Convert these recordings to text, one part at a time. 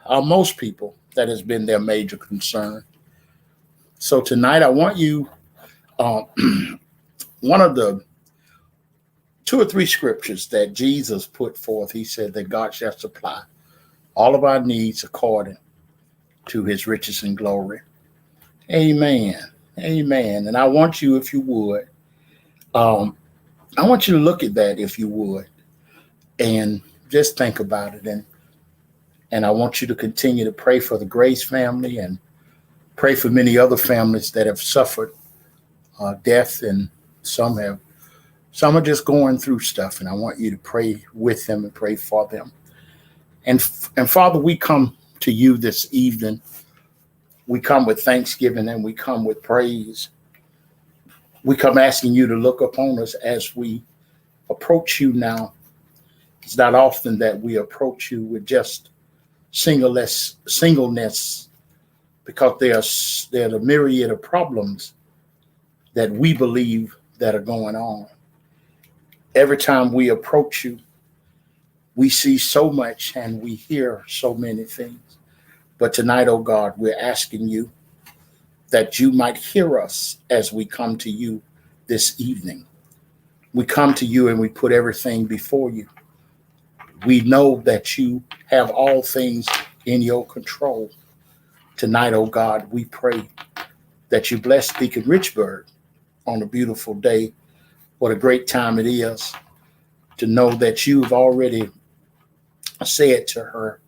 most people, that has been their major concern. So tonight, I want you, uh, one of the two or three scriptures that Jesus put forth. He said that God shall supply all of our needs according to his riches and glory. Amen. Amen. And I want you, if you would, um, I want you to look at that, if you would, and just think about it. And I want you to continue to pray for the Grace family and pray for many other families that have suffered death, and some are just going through stuff. And I want you to pray with them and pray for them. And Father, we come to you this evening. We come with thanksgiving and we come with praise. We come asking you to look upon us as we approach you now. It's not often that we approach you with just singleness, because there are a myriad of problems that we believe that are going on. Every time we approach you, we see so much and we hear so many things. But tonight, oh God, we're asking you that you might hear us as we come to you this evening. We come to you and we put everything before you. We know that you have all things in your control. Tonight, oh God, we pray that you bless Deacon Richburg on a beautiful day. What a great time it is to know that you've already said to her,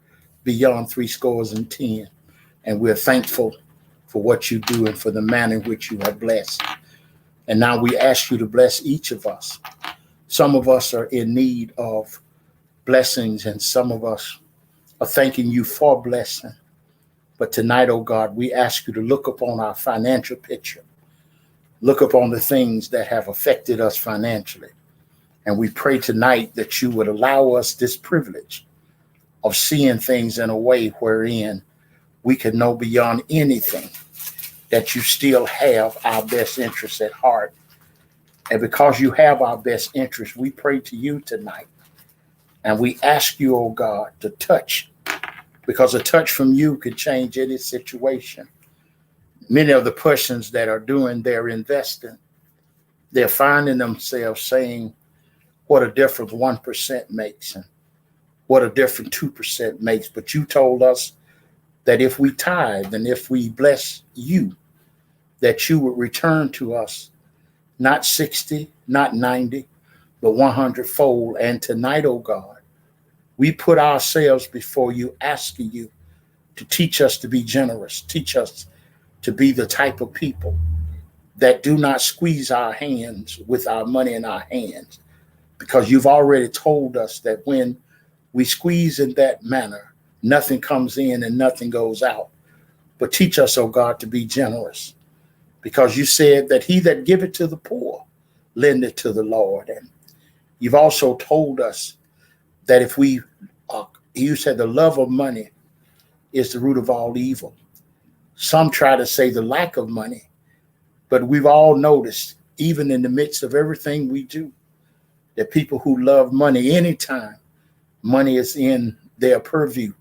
beyond 70. And we're thankful for what you do and for the manner in which you have blessed. And now we ask you to bless each of us. Some of us are in need of blessings, and some of us are thanking you for blessing. But tonight, oh God, we ask you to look upon our financial picture. Look upon the things that have affected us financially. And we pray tonight that you would allow us this privilege of seeing things in a way wherein we can know beyond anything that you still have our best interests at heart. And because you have our best interests, we pray to you tonight. And we ask you, oh God, to touch, because a touch from you could change any situation. Many of the persons that are doing their investing, they're finding themselves saying what a difference 1% makes and what a difference 2% makes. But you told us that if we tithe and if we bless you, that you would return to us not 60, not 90, but 100-fold. And tonight, oh God, we put ourselves before you, asking you to teach us to be generous, teach us to be the type of people that do not squeeze our hands with our money in our hands, because you've already told us that when we squeeze in that manner, nothing comes in and nothing goes out. But teach us, oh God, to be generous, because you said that he that giveth to the poor lendeth to the Lord. And you've also told us that if you said the love of money is the root of all evil. Some try to say the lack of money, but we've all noticed, even in the midst of everything we do, that people who love money, anytime money is in their purview,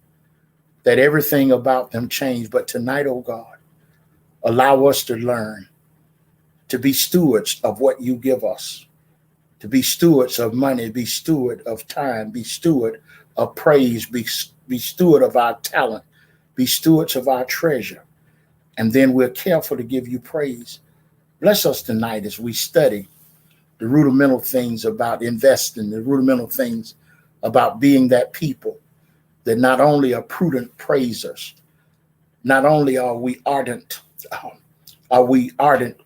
that everything about them changed. But tonight, oh God, allow us to learn to be stewards of what you give us, to be stewards of money, be steward of time, be steward of praise, be steward of our talent, be stewards of our treasure. And then we're careful to give you praise. Bless us tonight as we study the rudimental things about investing, the rudimental things about being that people that not only are prudent praisers, not only are we ardent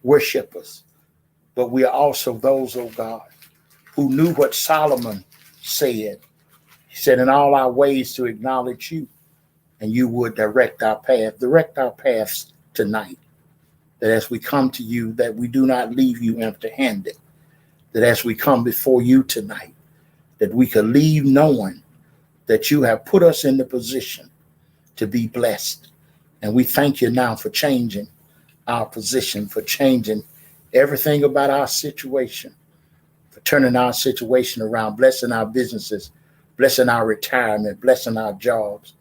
worshipers, but we are also those, oh God, who knew what Solomon said. He said, in all our ways to acknowledge you, and you would direct our path. Direct our paths tonight, that as we come to you, that we do not leave you empty-handed, that as we come before you tonight, that we could leave knowing that you have put us in the position to be blessed. And we thank you now for changing our position, for changing everything about our situation, for turning our situation around, blessing our businesses, blessing our retirement, blessing our jobs,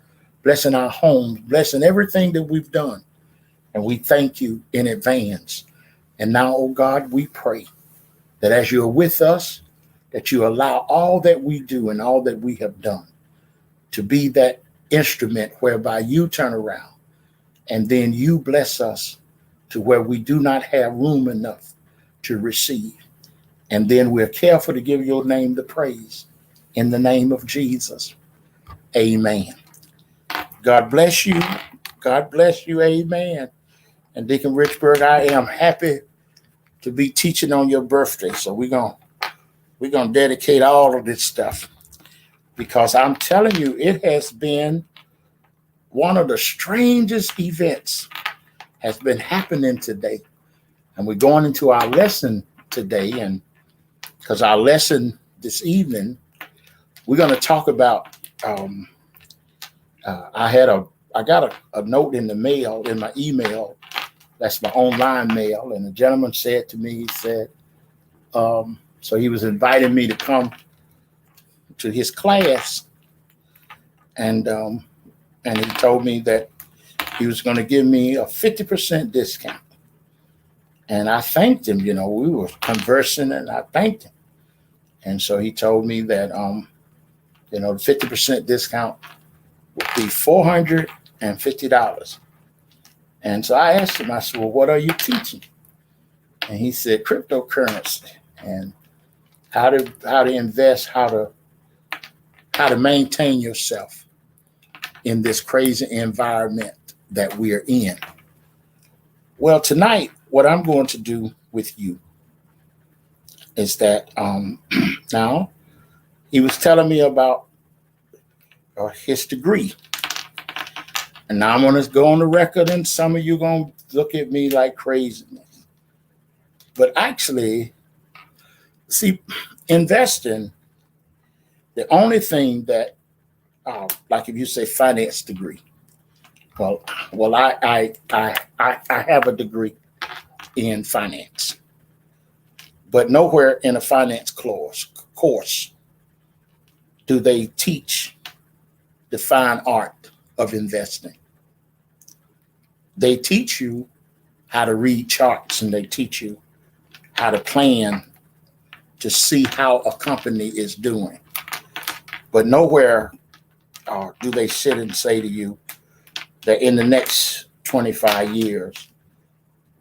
blessing our homes, blessing everything that we've done. And we thank you in advance. And now, oh God, we pray that as you're with us, that you allow all that we do and all that we have done to be that instrument whereby you turn around and then you bless us to where we do not have room enough to receive. And then we're careful to give your name the praise in the name of Jesus. Amen. God bless you. God bless you. Amen. And Deacon Richburg, I am happy to be teaching on your birthday. So we're gonna dedicate all of this stuff, because I'm telling you, it has been one of the strangest events has been happening today. And we're going into our lesson today, and because our lesson this evening, we're going to talk about. I got a note in the mail, in my email. That's my online mail, and a gentleman said to me, he said, so he was inviting me to come to his class, and he told me that he was going to give me a 50% discount. And I thanked him. We were conversing, and I thanked him. And so he told me that the 50% discount would be $450. And so I asked him, I said, well, what are you teaching? And he said, cryptocurrency, and how to invest, how to maintain yourself in this crazy environment that we are in. Well, tonight, what I'm going to do with you is that now he was telling me about his degree. And now I'm going to go on the record, and some of you going to look at me like craziness. But actually, see, investing, the only thing that, like if you say finance degree, well, I have a degree in finance, but nowhere in a finance course do they teach the fine art of investing. They teach you how to read charts, and they teach you how to plan to see how a company is doing. But nowhere do they sit and say to you that in the next 25 years,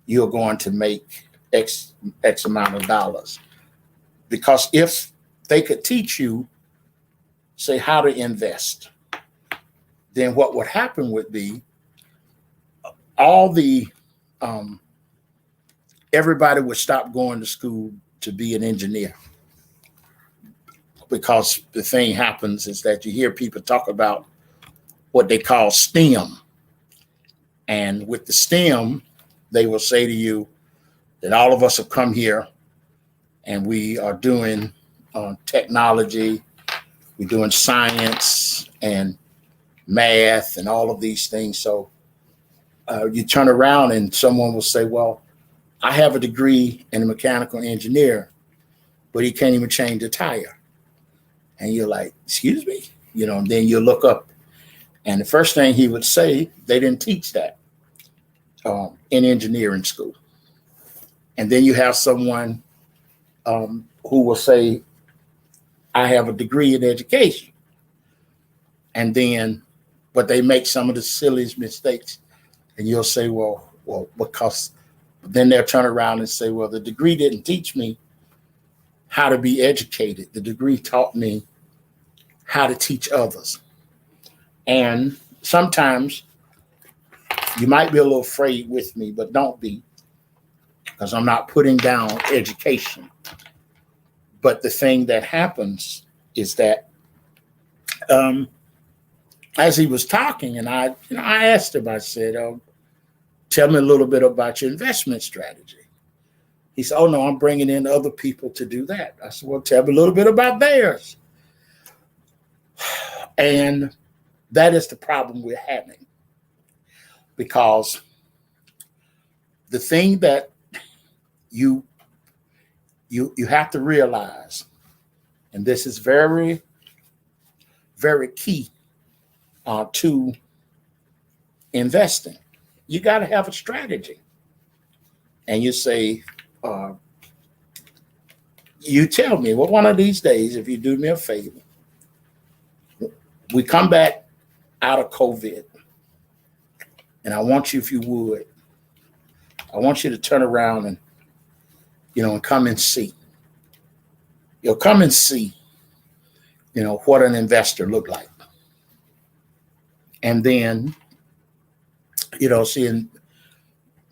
you're going to make X amount of dollars. Because if they could teach you, say, how to invest, then what would happen would be everybody would stop going to school to be an engineer. Because the thing happens is that you hear people talk about what they call STEM. And with the STEM, they will say to you that all of us have come here and we are doing technology, we're doing science and math and all of these things. So you turn around and someone will say, well, I have a degree in a mechanical engineer, but he can't even change a tire. And you're like, excuse me? And then you look up, and the first thing he would say, they didn't teach that in engineering school. And then you have someone who will say, I have a degree in education. And then, but they make some of the silliest mistakes. And you'll say, well, because then they'll turn around and say, well, the degree didn't teach me how to be educated. The degree taught me how to teach others. And sometimes you might be a little afraid with me, but don't be, because I'm not putting down education. But the thing that happens is that as he was talking, and I asked him, I said, tell me a little bit about your investment strategy. He said, oh, no, I'm bringing in other people to do that. I said, well, tell me a little bit about theirs. And that is the problem we're having, because the thing that you have to realize, and this is very, very key to investing. You got to have a strategy. And you say, you tell me, well, one of these days, if you do me a favor, we come back out of COVID, and I want you, if you would, I want you to turn around and, and come and see. You'll come and see, what an investor look like. And then, see in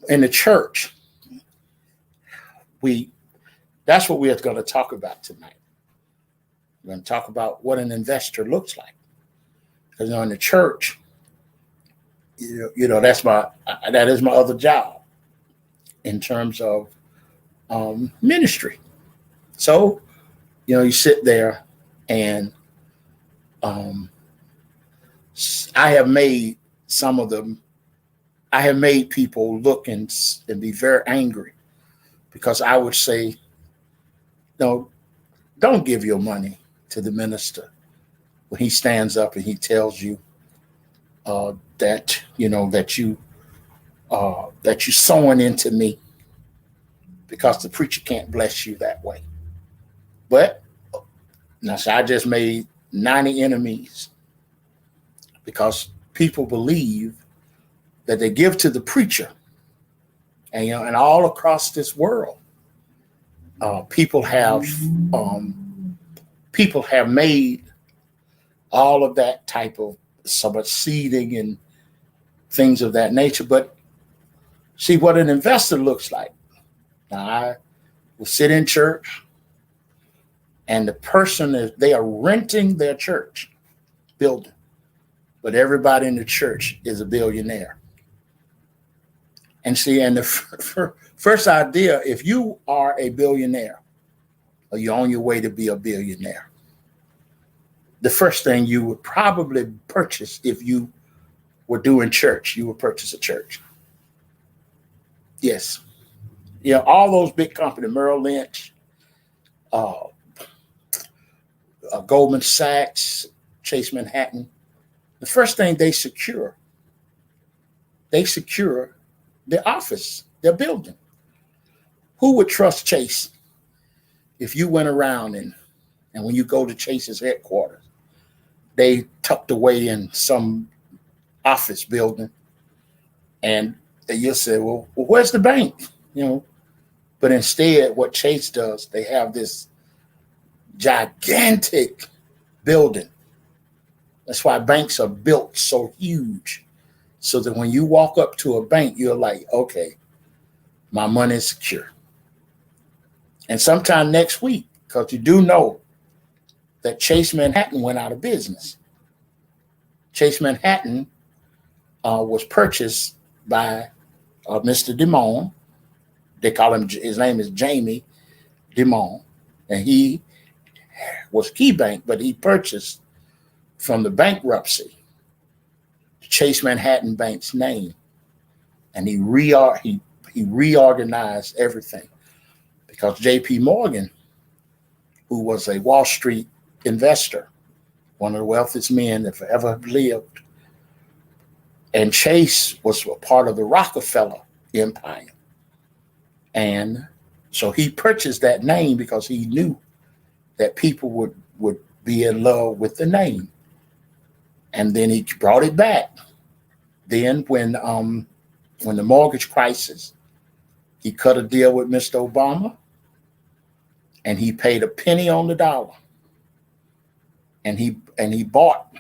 the church, that's what we're going to talk about tonight. We're going to talk about what an investor looks like. Because in the church, that is my other job in terms of ministry. So, you sit there, and I have made people look and be very angry, because I would say, no, don't give your money to the minister when he stands up and he tells you that you're sowing into me, because the preacher can't bless you that way. But now, so I just made 90 enemies, because people believe that they give to the preacher, and and all across this world, people have made all of that type of some seeding and things of that nature. But see what an investor looks like. Now, I will sit in church, and the person they are renting their church building, but everybody in the church is a billionaire. And see, and the first idea, if you are a billionaire, or you're on your way to be a billionaire, the first thing you would probably purchase, if you were doing church, you would purchase a church. Yes. All those big companies, Merrill Lynch, Goldman Sachs, Chase Manhattan, the first thing they secure the office, their building. Who would trust Chase if you went around and when you go to Chase's headquarters, they tucked away in some office building, and you'll say, well, where's the bank? But instead, what Chase does, they have this gigantic building. That's why banks are built so huge, so that when you walk up to a bank, you're like, okay, my money is secure. And sometime next week, because you do know that Chase Manhattan went out of business. Chase Manhattan was purchased by Mr. Dimon. They call him, his name is Jamie Dimon. And he was Key Bank, but he purchased from the bankruptcy Chase Manhattan Bank's name. And he reorganized everything, because J.P. Morgan, who was a Wall Street investor, one of the wealthiest men that ever lived, and Chase was a part of the Rockefeller empire. And so he purchased that name because he knew that people would be in love with the name. And then he brought it back. Then when the mortgage crisis, he cut a deal with Mr. Obama, and he paid a penny on the dollar. And he bought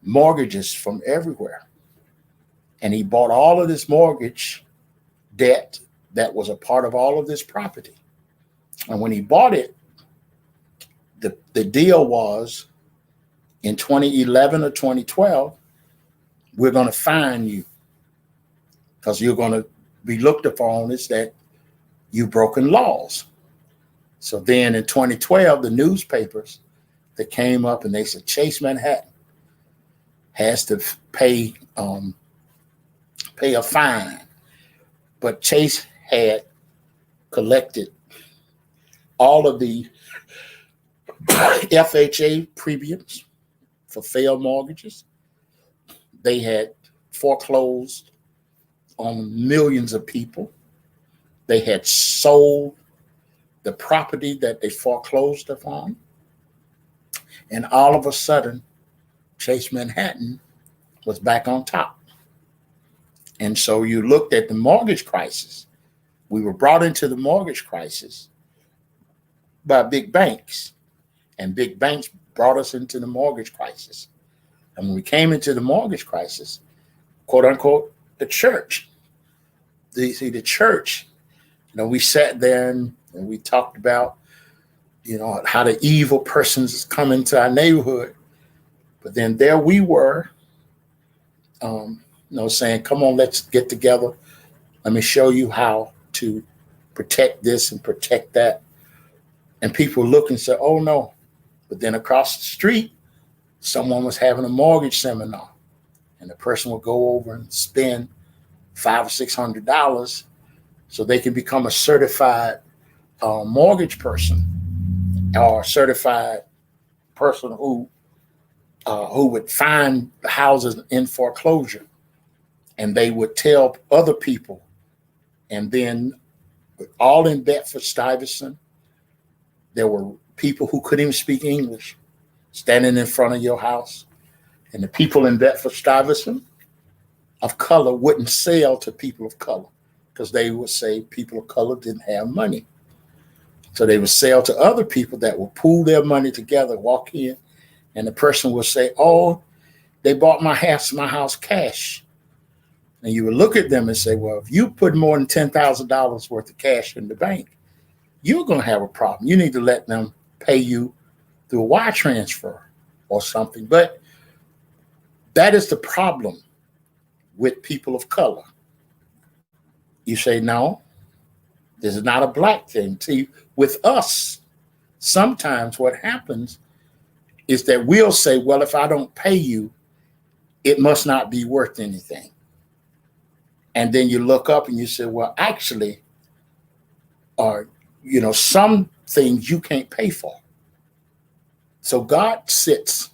mortgages from everywhere. And he bought all of this mortgage debt that was a part of all of this property. And when he bought it, the deal was, in 2011 or 2012, we're going to fine you, because you're going to be looked upon as that you've broken laws. So then in 2012, the newspapers that came up and they said Chase Manhattan has to pay a fine. But Chase had collected all of the FHA premiums for failed mortgages. They had foreclosed on millions of people. They had sold the property that they foreclosed upon. And all of a sudden, Chase Manhattan was back on top. And so you looked at the mortgage crisis. We were brought into the mortgage crisis by big banks, and big banks brought us into the mortgage crisis. And when we came into the mortgage crisis, quote unquote, the church, the church, we sat there and we talked about, how the evil persons come into our neighborhood. But then there we were, saying, come on, let's get together. Let me show you how to protect this and protect that. And people look and say, oh, no. But then across the street, someone was having a mortgage seminar. And the person would go over and spend $500 or $600 so they can become a certified mortgage person or a certified person who would find houses in foreclosure. And they would tell other people. And then all in Bedford-Stuyvesant, there were people who couldn't even speak English standing in front of your house. And the people in Bedford-Stuyvesant of color wouldn't sell to people of color because they would say people of color didn't have money. So they would sell to other people that would pool their money together, walk in, and the person would say, oh, they bought my house cash. And you would look at them and say, well, if you put more than $10,000 worth of cash in the bank, you're going to have a problem. You need to let them pay you through a wire transfer or something. But that is the problem with people of color. You say, no, this is not a black thing. See, with us, sometimes what happens is that we'll say, well, if I don't pay you, it must not be worth anything. And then you look up and you say, well, actually, some things you can't pay for. So God sits,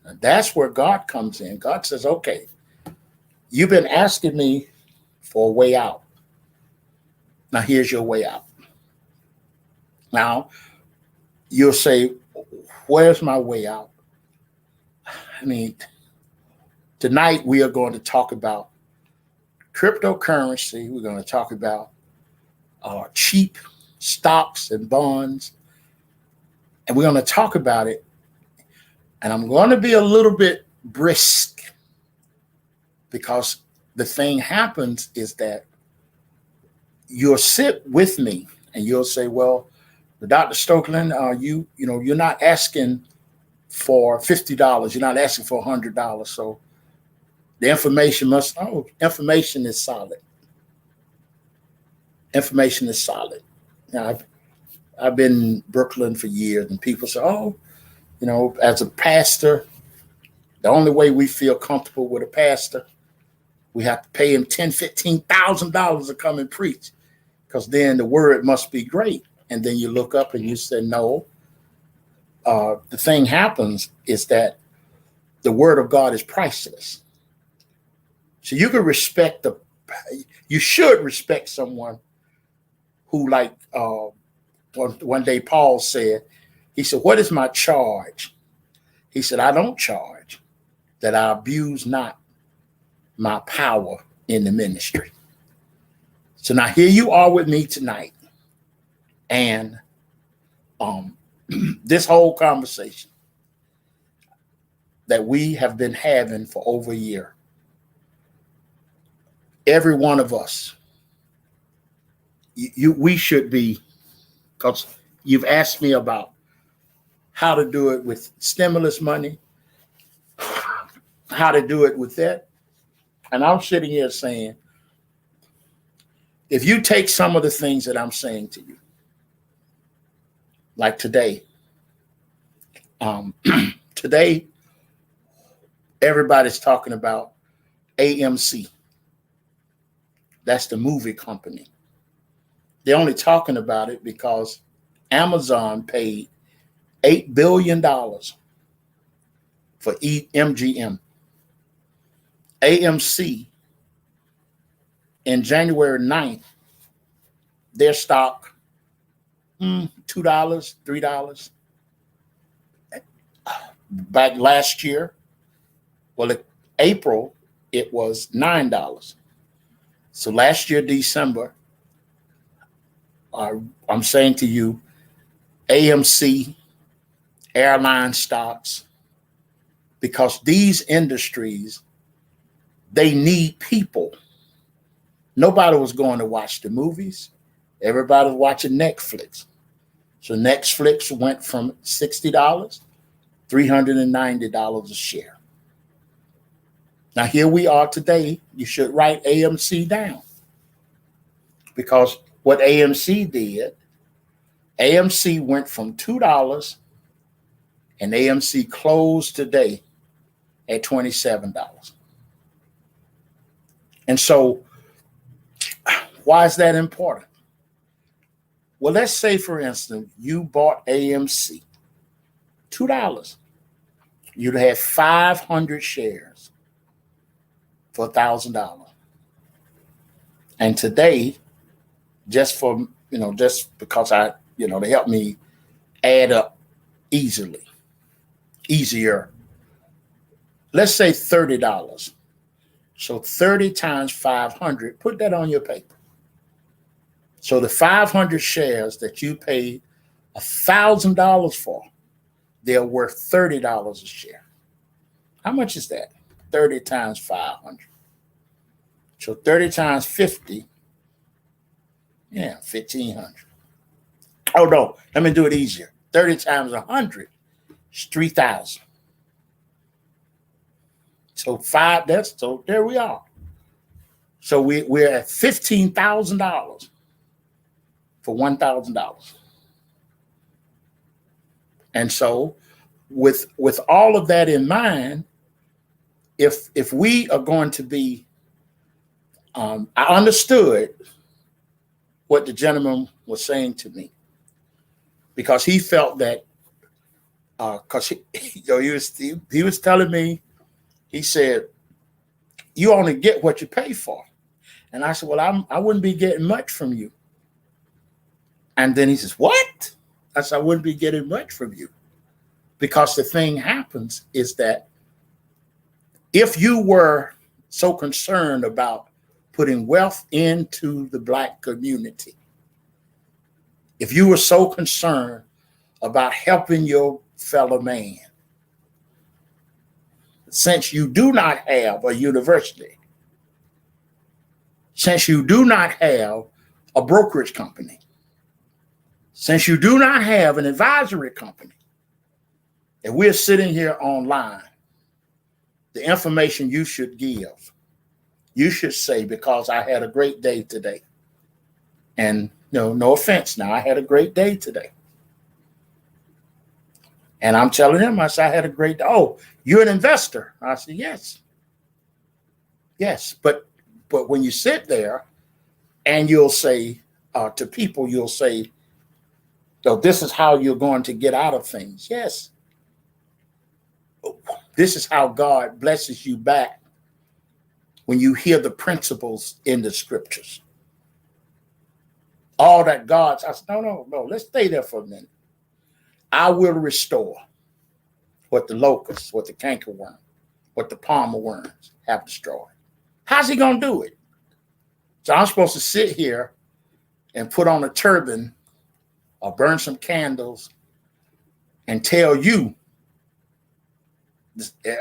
and that's where God comes in. God says, okay, you've been asking me for a way out. Now, here's your way out. Now, you'll say, where's my way out? I mean, tonight we are going to talk about cryptocurrency. We're going to talk about cheap stocks and bonds. And we're going to talk about it. And I'm going to be a little bit brisk because the thing happens is that you'll sit with me and you'll say, well, Dr. Stokeland, you're not asking for $50. You're not asking for $100. So the information information is solid. Information is solid. Now, I've been in Brooklyn for years, and people say, as a pastor, the only way we feel comfortable with a pastor, we have to pay him $10,000, $15,000 to come and preach, because then the word must be great. And then you look up and you say, no. The thing happens is that the word of God is priceless. So you should respect someone who, like one day Paul said, he said, what is my charge? He said, I don't charge that I abuse not my power in the ministry. So now here you are with me tonight. And this whole conversation that we have been having for over a year, every one of us, we should be, because you've asked me about how to do it with stimulus money, how to do it with that. And I'm sitting here saying, if you take some of the things that I'm saying to you, like today, today, everybody's talking about AMC. That's the movie company. They're only talking about it because Amazon paid $8 billion for MGM. AMC in January 9th, their stock, $2, $3. Back last year, April, it was $9. So last year, December, I'm saying to you, AMC, airline stocks, because these industries, they need people. Nobody was going to watch the movies. Everybody was watching Netflix. So Netflix went from $60, $390 a share. Now here we are today. You should write AMC down, because what AMC did, AMC went from $2 and AMC closed today at $27. And so why is that important? Well, let's say, for instance, you bought AMC, $2. You'd have 500 shares for $1,000. And today, just because they help me add up easier. Let's say $30. So 30 times 500, put that on your paper. So the 500 shares that you paid $1,000 for, they're worth $30 a share. How much is that? 30 times 500. So 30 times 50, 1,500. Oh no, let me do it easier. 30 times 100 is 3,000. So there we are. So we're at $15,000 for $1,000. And so with all of that in mind, if we are going to be, I understood what the gentleman was saying to me, because he felt that, because he was telling me, he said, you only get what you pay for. And I said, well, I wouldn't be getting much from you. And then he says, what? I said, I wouldn't be getting much from you. Because the thing happens is that if you were so concerned about putting wealth into the Black community, if you were so concerned about helping your fellow man, since you do not have a university, since you do not have a brokerage company, since you do not have an advisory company, and we're sitting here online, the information you should give, you should say, because I had a great day today. And no offense now, I had a great day today. And I'm telling him, I said, I had a great day. Oh, you're an investor? I said, yes. Yes, but when you sit there and you'll say to people, you'll say, so this is how you're going to get out of things. Yes. This is how God blesses you back when you hear the principles in the scriptures. All that I said, no, let's stay there for a minute. I will restore what the locusts, what the cankerworm, what the palmer worms have destroyed. How's he going to do it? So I'm supposed to sit here and put on a turban or burn some candles and tell you,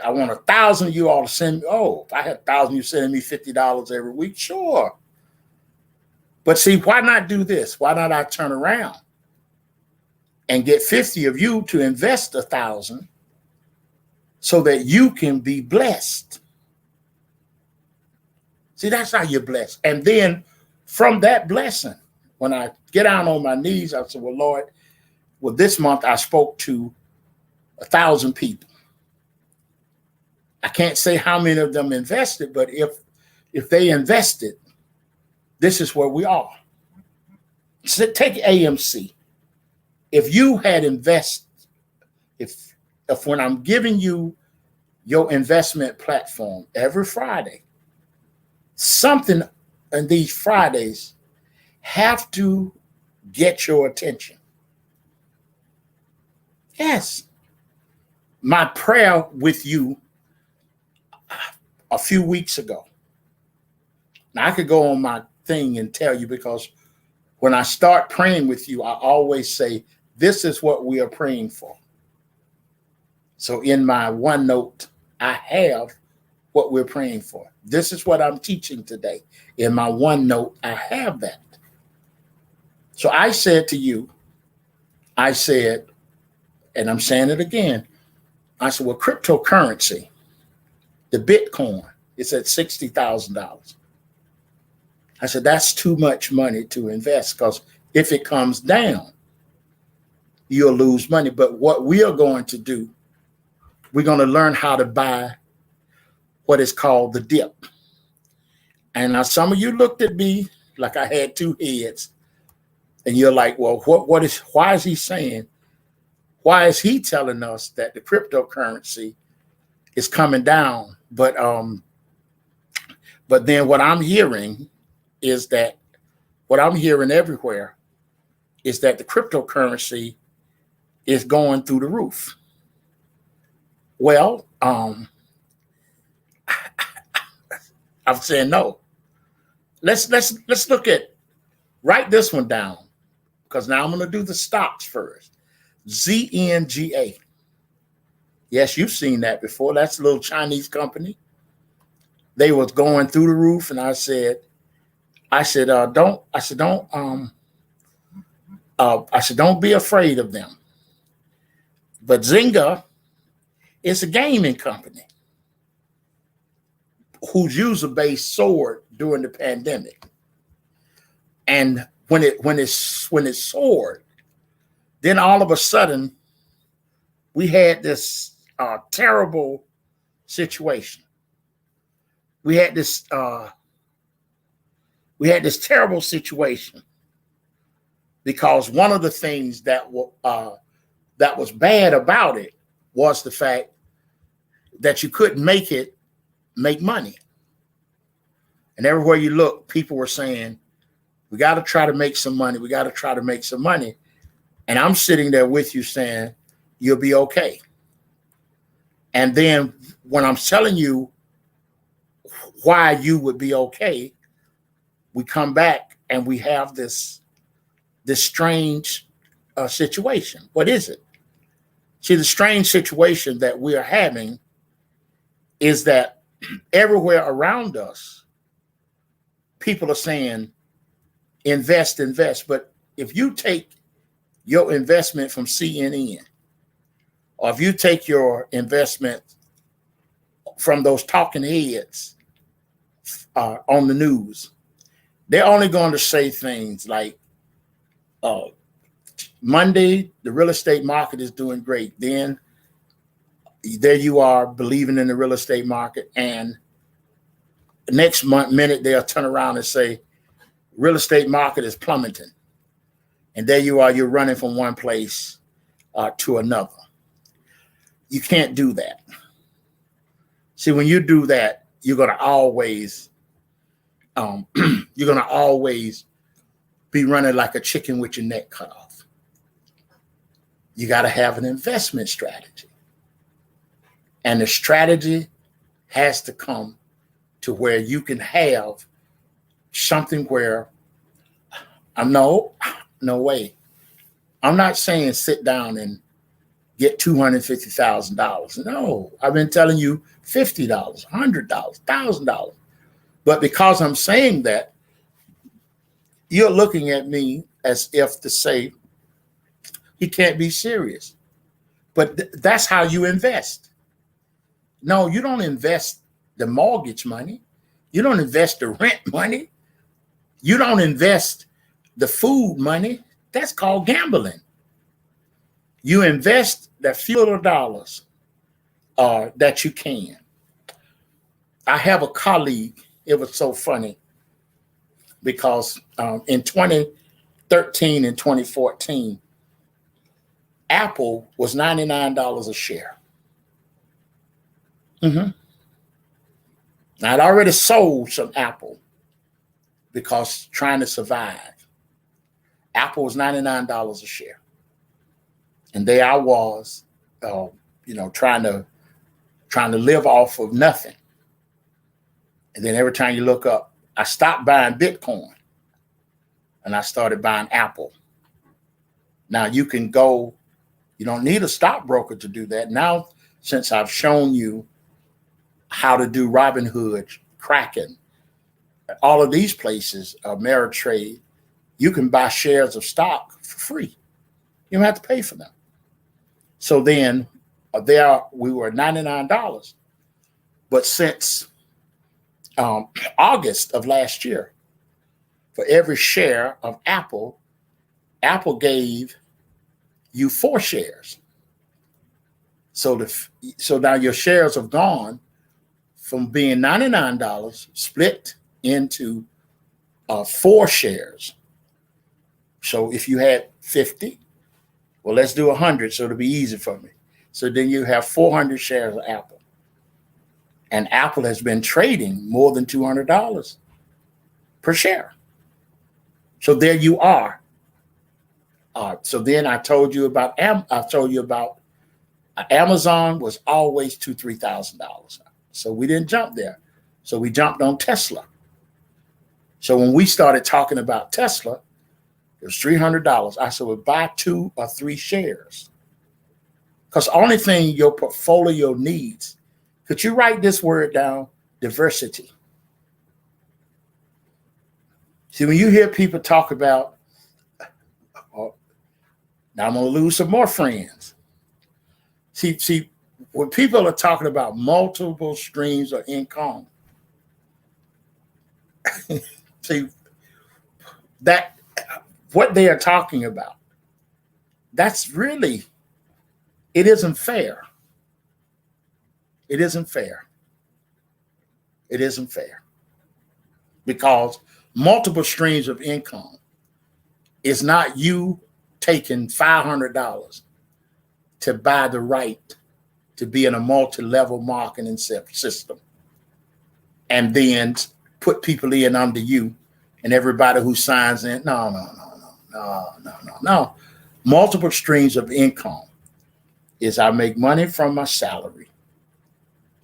I want 1,000 of you all to send me. Oh, if I had 1,000 you sending me $50 every week, sure. But see, why not do this? Why not I turn around and get 50 of you to invest 1,000 so that you can be blessed? See, that's how you're blessed. And then from that blessing, when I get down on my knees, I said, well, Lord, this month I spoke to 1,000 people. I can't say how many of them invested, but if they invested, this is where we are. So take AMC. If you had invested, if when I'm giving you your investment platform every Friday. Something in these Fridays have to get your attention. Yes. My prayer with you a few weeks ago. Now, I could go on my thing and tell you, because when I start praying with you, I always say, this is what we are praying for. So in my OneNote, I have what we're praying for. This is what I'm teaching today. In my OneNote, I have that. So I said to you, I said, and I'm saying it again, I said, well, cryptocurrency, the Bitcoin, it's at $60,000. I said, that's too much money to invest, because if it comes down, you'll lose money. But what we are going to do, we're going to learn how to buy what is called the dip. And now some of you looked at me like I had two heads, and you're like, well, why is he saying, why is he telling us that the cryptocurrency is coming down? But then what I'm hearing is that, what I'm hearing everywhere is that the cryptocurrency is going through the roof. Well, I'm saying no. Let's look at, write this one down, because now I'm going to do the stocks first. ZNGA. Yes, you've seen that before. That's a little Chinese company. They was going through the roof, and I said, don't be afraid of them. But Zynga is a gaming company whose user base soared during the pandemic. And when it soared, then all of a sudden we had this terrible situation. We had this terrible situation because one of the things that was bad about it was the fact that you couldn't make money. And everywhere you look, people were saying, we got to try to make some money. We got to try to make some money. And I'm sitting there with you saying, you'll be okay. And then when I'm telling you why you would be okay, we come back and we have this strange situation. What is it? See, the strange situation that we are having is that everywhere around us, people are saying, invest. But if you take your investment from CNN, or if you take your investment from those talking heads on the news, they're only going to say things like, Monday, the real estate market is doing great. Then there you are believing in the real estate market. And next minute, they'll turn around and say, real estate market is plummeting. And there you are, you're running from one place to another. You can't do that. See, when you do that, you're going to always be running like a chicken with your neck cut off. You got to have an investment strategy. And the strategy has to come to where you can have something where, no way. I'm not saying sit down and get $250,000. No, I've been telling you $50, $100, $1,000. But because I'm saying that, you're looking at me as if to say, he can't be serious. But that's how you invest. No, you don't invest the mortgage money. You don't invest the rent money. You don't invest the food money. That's called gambling. You invest the few dollars that you can. I have a colleague. It was so funny because in 2013 and 2014, Apple was $99 a share. Mm-hmm. I'd already sold some Apple because trying to survive. Apple was $99 a share. And there I was, trying to live off of nothing. And then every time you look up, I stopped buying Bitcoin and I started buying Apple. Now you can go, you don't need a stockbroker to do that. Now, since I've shown you how to do Robinhood, Kraken, all of these places, Ameritrade, you can buy shares of stock for free. You don't have to pay for them. So then we were $99. But since August of last year, for every share of Apple gave you 4 shares. So now your shares have gone from being $99 split into 4 shares. So if you had 50, well, let's do 100 so it'll be easy for me. So then you have 400 shares of Apple. And Apple has been trading more than $200 per share. So there you are. So then I told you about Amazon was always $2,000-$3,000. So we didn't jump there. So we jumped on Tesla. So when we started talking about Tesla, it was $300. I said, well, buy 2 or 3 shares. Because the only thing your portfolio needs, could you write this word down? Diversity. See, when you hear people talk about, now I'm going to lose some more friends. See, when people are talking about multiple streams of income, see, that what they are talking about, that's really, it isn't fair. It isn't fair. It isn't fair. Because multiple streams of income is not you taking $500 to buy the right to be in a multi-level marketing system and then put people in under you and everybody who signs in. No. Multiple streams of income is I make money from my salary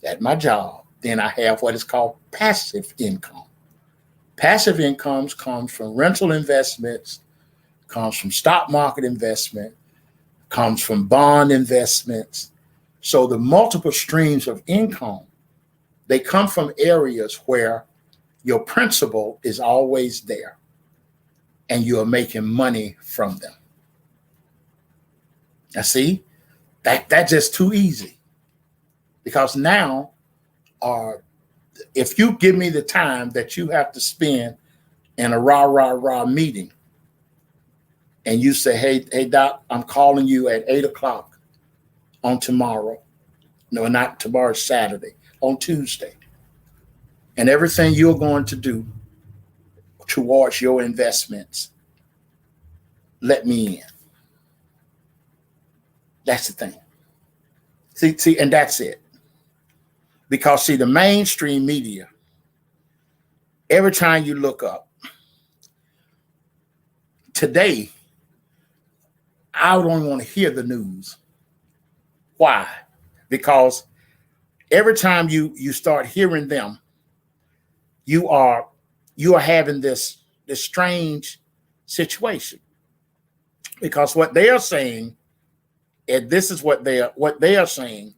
at my job. Then I have what is called passive income. Passive incomes comes from rental investments, comes from stock market investment, comes from bond investments. So the multiple streams of income, they come from areas where your principal is always there and you are making money from them. Now see, that's just too easy. Because now, if you give me the time that you have to spend in a rah meeting, and you say, hey, Doc, I'm calling you at 8:00 on tomorrow. No, not tomorrow, Saturday, on Tuesday. And everything you're going to do towards your investments, let me in. That's the thing. See, and that's it. Because see, the mainstream media, every time you look up, today, I don't want to hear the news. Why? Because every time you start hearing them, you are having this strange situation. Because what they are saying, and this is what they are saying,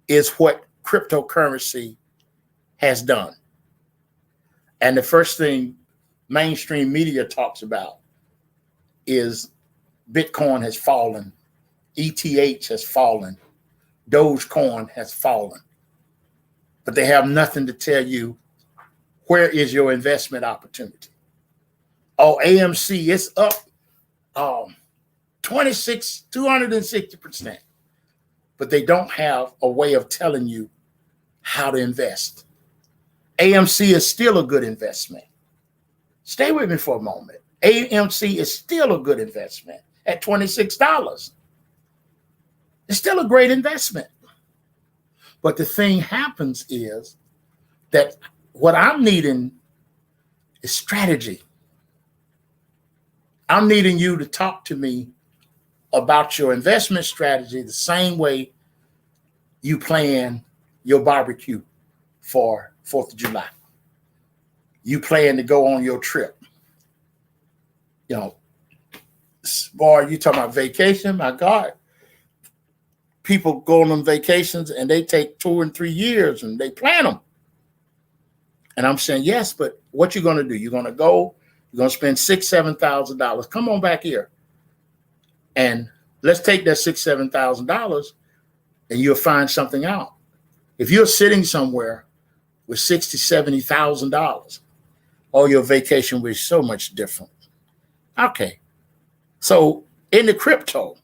is what cryptocurrency has done. And the first thing mainstream media talks about is Bitcoin has fallen, ETH has fallen, Dogecoin has fallen. But they have nothing to tell you where is your investment opportunity. Oh, AMC is up 260%. But they don't have a way of telling you how to invest. AMC is still a good investment. Stay with me for a moment. AMC is still a good investment at $26. It's still a great investment. But the thing happens is that what I'm needing is strategy. I'm needing you to talk to me about your investment strategy the same way you plan your barbecue for 4th of July. You plan to go on your trip. You know, boy, you talking about vacation? My God. People go on them vacations and they take 2 and 3 years and they plan them. And I'm saying, yes, but what you going to do? You're going to go, you're going to spend $6,000, $7,000. Come on back here. And let's take that $6,000, $7,000 and you'll find something out. If you're sitting somewhere with $60,000, $70,000, oh, your vacation will be so much different. Okay. So in the crypto,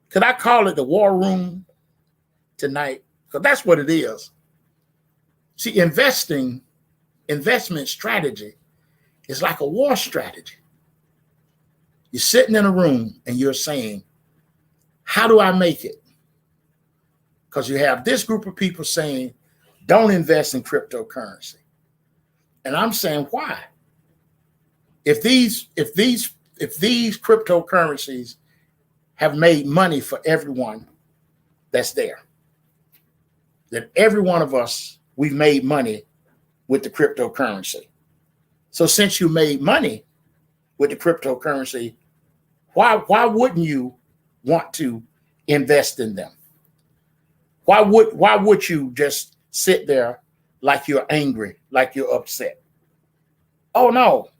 could I call it the war room tonight? Because that's what it is. See, investment strategy is like a war strategy. You're sitting in a room and you're saying, how do I make it? Because you have this group of people saying, don't invest in cryptocurrency. And I'm saying, why? If these cryptocurrencies have made money for everyone that's there, that every one of us, we've made money with the cryptocurrency. So since you made money with the cryptocurrency, why wouldn't you want to invest in them? Why would you just sit there like you're angry, like you're upset? Oh no,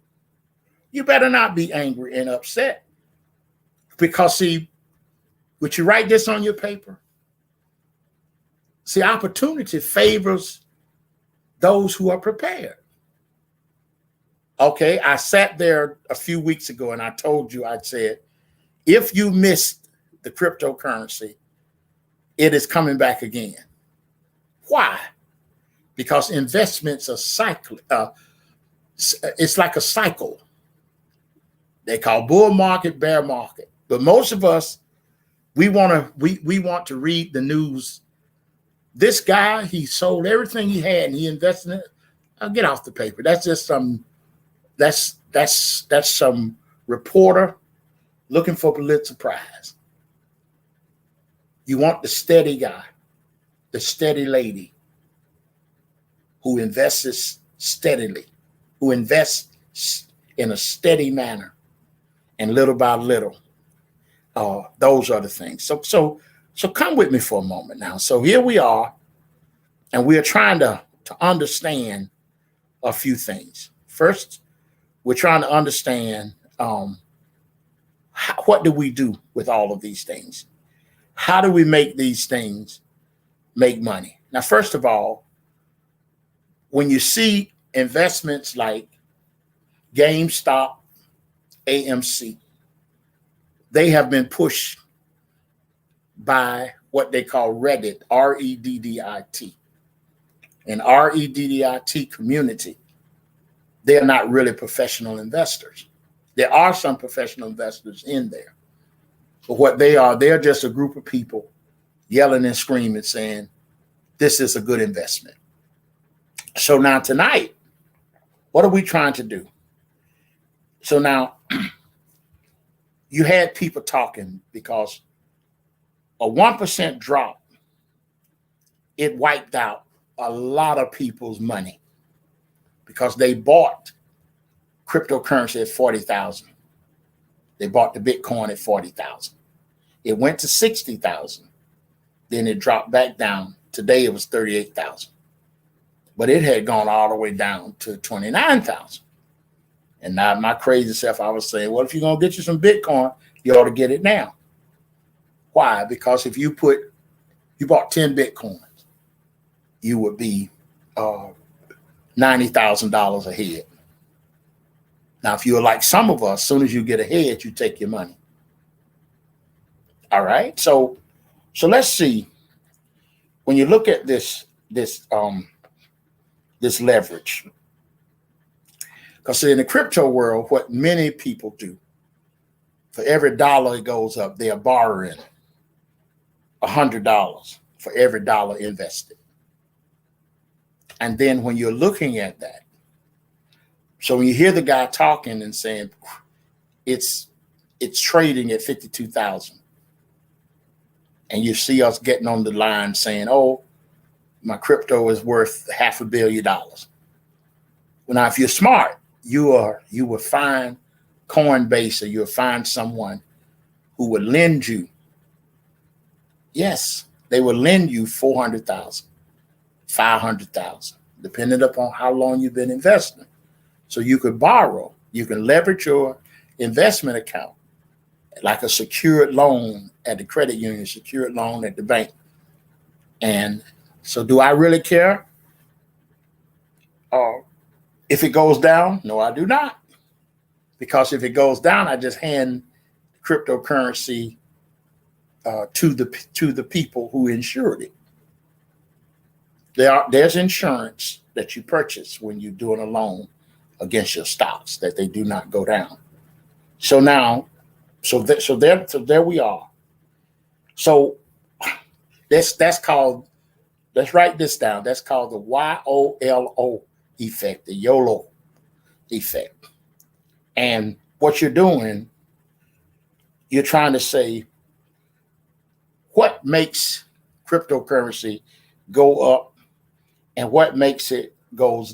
you better not be angry and upset. Because see, would you write this on your paper? See, opportunity favors those who are prepared. Okay, I sat there a few weeks ago and I told you, I said, if you missed the cryptocurrency, it is coming back again. Why? Because investments are cyclic. It's like a cycle. They call bull market, bear market. But most of us, we want to read the news. This guy, he sold everything he had and he invested in it. I'll get off the paper. That's just some. That's some reporter looking for Pulitzer Prize. You want the steady guy, the steady lady who invests steadily, who invests in a steady manner and little by little. Those are the things. So come with me for a moment now. So here we are, and we are trying to understand a few things. First, we're trying to understand what do we do with all of these things? How do we make these things make money? Now, first of all, when you see investments like GameStop, AMC, they have been pushed by what they call Reddit, R-E-D-D-I-T. And R-E-D-D-I-T community, they're not really professional investors. There are some professional investors in there. But what they are, they're just a group of people yelling and screaming, saying, this is a good investment. So now tonight, what are we trying to do? So now you had people talking because a 1% drop, it wiped out a lot of people's money because they bought cryptocurrency at 40,000. They bought the Bitcoin at 40,000. It went to 60,000. Then it dropped back down. Today it was 38,000. But it had gone all the way down to 29,000. And now my crazy self, I was saying, well, if you're going to get you some Bitcoin, you ought to get it now. Why? Because if you bought 10 Bitcoins, you would be $90,000 ahead. Now, if you're like some of us, as soon as you get ahead, you take your money. All right. So let's see. When you look at this leverage, because in the crypto world, what many people do, for every dollar it goes up, they are borrowing $100 for every dollar invested. And then when you're looking at that, so when you hear the guy talking and saying it's trading at 52,000, and you see us getting on the line saying, "Oh, my crypto is worth $500 million." Well, now if you're smart, you will find Coinbase, or you'll find someone who would lend you. Yes, they will lend you 400,000, 500,000, depending upon how long you've been investing. So you could borrow, you can leverage your investment account like a secured loan at the credit union, secured loan at the bank. And so do I really care? If it goes down? No, I do not. Because if it goes down, I just hand cryptocurrency to the people who insured it. There's insurance that you purchase when you're doing a loan against your stocks, that they do not go down. So now, so there we are. So that's called. Let's write this down. That's called the YOLO effect, the YOLO effect. And what you're doing, you're trying to say, what makes cryptocurrency go up and what makes it go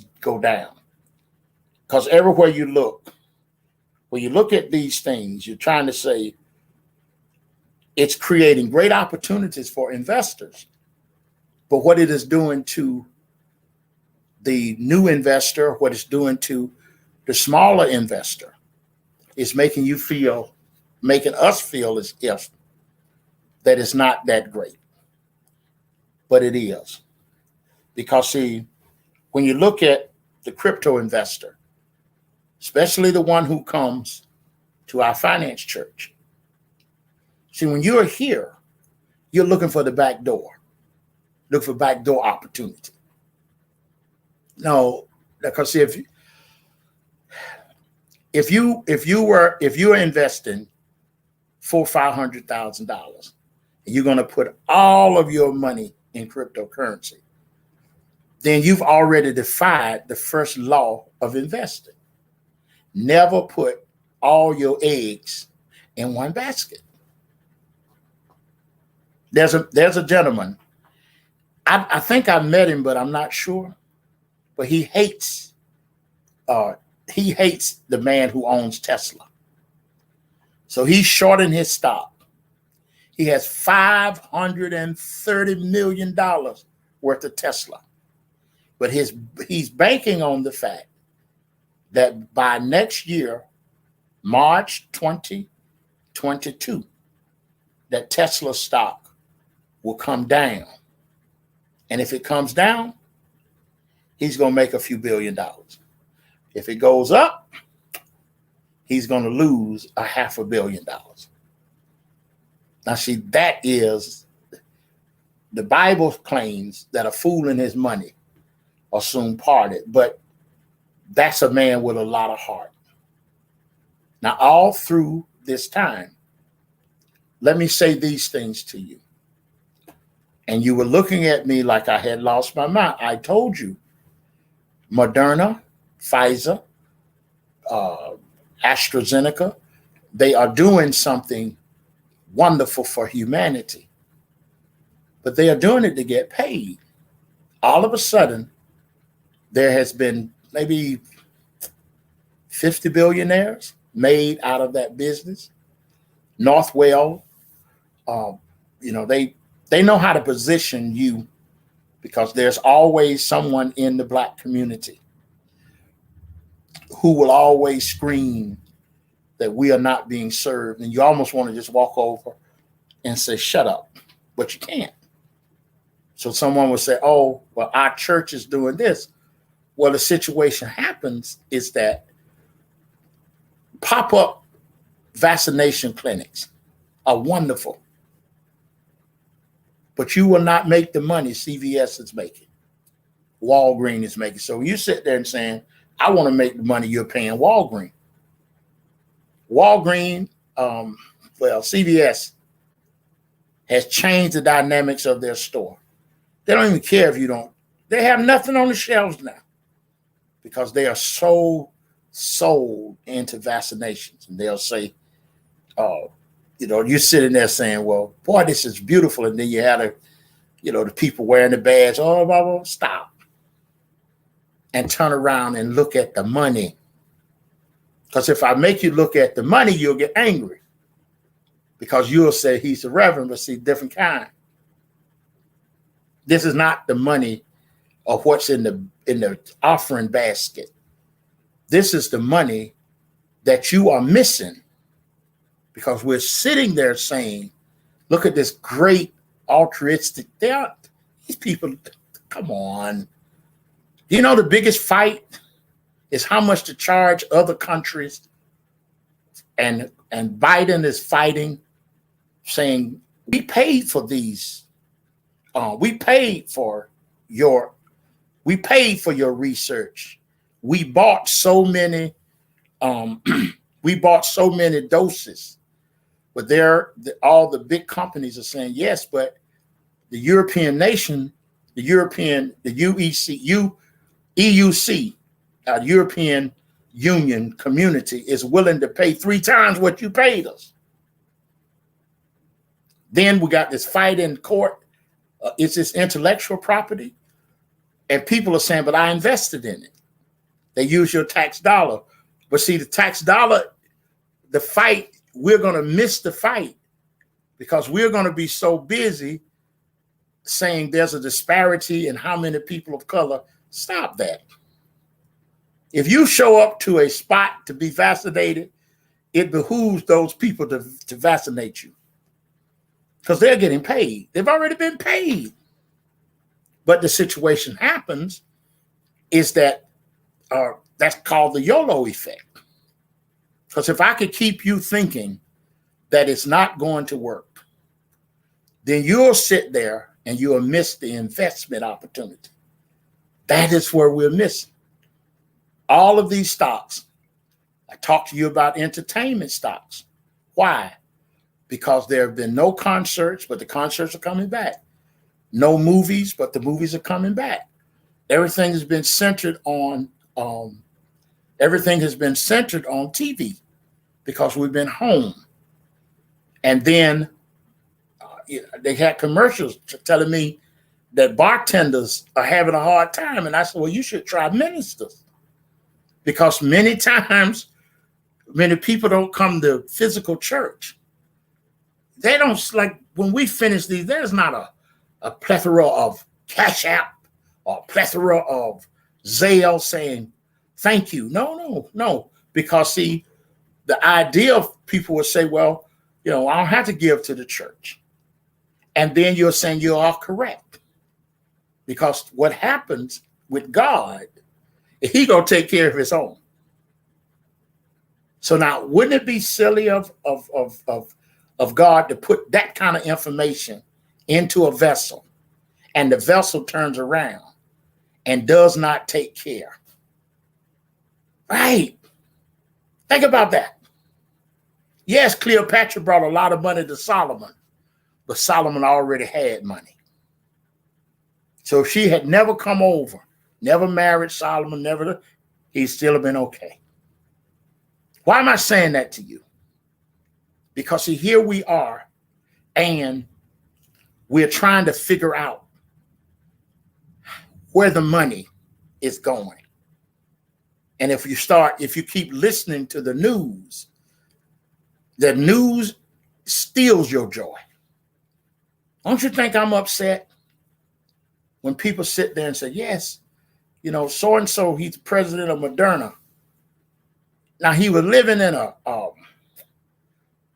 down? Because everywhere you look, when you look at these things, you're trying to say it's creating great opportunities for investors. But what it is doing to the new investor, what it's doing to the smaller investor, is making us feel as if that it's not that great. But it is. Because see, when you look at the crypto investor, especially the one who comes to our finance church, see, when you're here, you're looking for the back door. Look for backdoor opportunity. No, because if you're investing $400,000-$500,000, and you're going to put all of your money in cryptocurrency, then you've already defied the first law of investing. Never put all your eggs in one basket. There's a gentleman. I think I met him, but I'm not sure. But he hates the man who owns Tesla. So he's shorting his stock. He has $530 million worth of Tesla. But he's banking on the fact that by next year, March 2022, that Tesla stock will come down. And if it comes down, he's going to make a few $1 billion. If it goes up, he's going to lose $500 million. Now, see, that is, the Bible claims that a fool and his money are soon parted, but that's a man with a lot of heart. Now, all through this time, let me say these things to you. And you were looking at me like I had lost my mind. I told you, Moderna, Pfizer, AstraZeneca, they are doing something wonderful for humanity. But they are doing it to get paid. All of a sudden, there has been maybe 50 billionaires made out of that business. Northwell, they know how to position you, because there's always someone in the Black community who will always scream that we are not being served. And you almost want to just walk over and say, shut up, but you can't. So someone will say, oh, well, our church is doing this. Well, the situation happens is that pop-up vaccination clinics are wonderful, but you will not make the money CVS is making, Walgreens is making. So you sit there and saying, I want to make the money you're paying Walgreens. CVS has changed the dynamics of their store. They don't even care if you don't They have nothing on the shelves now because they are so sold into vaccinations. And they'll say, oh, you're sitting there saying, well, boy, this is beautiful. And then you had the people wearing the badge, oh, blah, blah, stop. And turn around and look at the money. Because if I make you look at the money, you'll get angry. Because you'll say he's a reverend, but see, different kind. This is not the money of what's in the offering basket. This is the money that you are missing. Because we're sitting there saying, look at this great altruistic. These people, come on. You know, the biggest fight is how much to charge other countries. And Biden is fighting, saying, we paid for these. We paid for your research. We bought so many, doses. But all the big companies are saying yes, but the European nation, the EUC, European Union community is willing to pay 3 times what you paid us. Then we got this fight in court. It's this intellectual property. And people are saying, but I invested in it. They use your tax dollar. But see, the tax dollar, the fight, we're going to miss the fight because we're going to be so busy saying there's a disparity in how many people of color. Stop that. If you show up to a spot to be vaccinated, it behooves those people to vaccinate you because they're getting paid. They've already been paid. But the situation happens is that that's called the YOLO effect. Because if I could keep you thinking that it's not going to work, then you'll sit there and you'll miss the investment opportunity. That is where we're missing. All of these stocks, I talked to you about entertainment stocks. Why? Because there have been no concerts, but the concerts are coming back. No movies, but the movies are coming back. Everything has been centered on TV because we've been home. And then they had commercials telling me that bartenders are having a hard time. And I said, well, you should try ministers. Because many times, many people don't come to physical church. They don't, like when we finish these, there's not a plethora of Cash App or a plethora of Zelle saying, thank you. No. Because see, the idea of people would say, well, I don't have to give to the church. And then you're saying you are correct. Because what happens with God, he gonna take care of his own. So now, wouldn't it be silly of God to put that kind of information into a vessel, and the vessel turns around and does not take care? Right? Think about that. Yes, Cleopatra brought a lot of money to Solomon, but Solomon already had money. So if she had never come over, never married Solomon, he'd still have been okay. Why am I saying that to you? Because see, here we are, and we're trying to figure out where the money is going. And if you keep listening to the news steals your joy. Don't you think I'm upset when people sit there and say, yes, so-and-so, he's president of Moderna. Now, he was living in a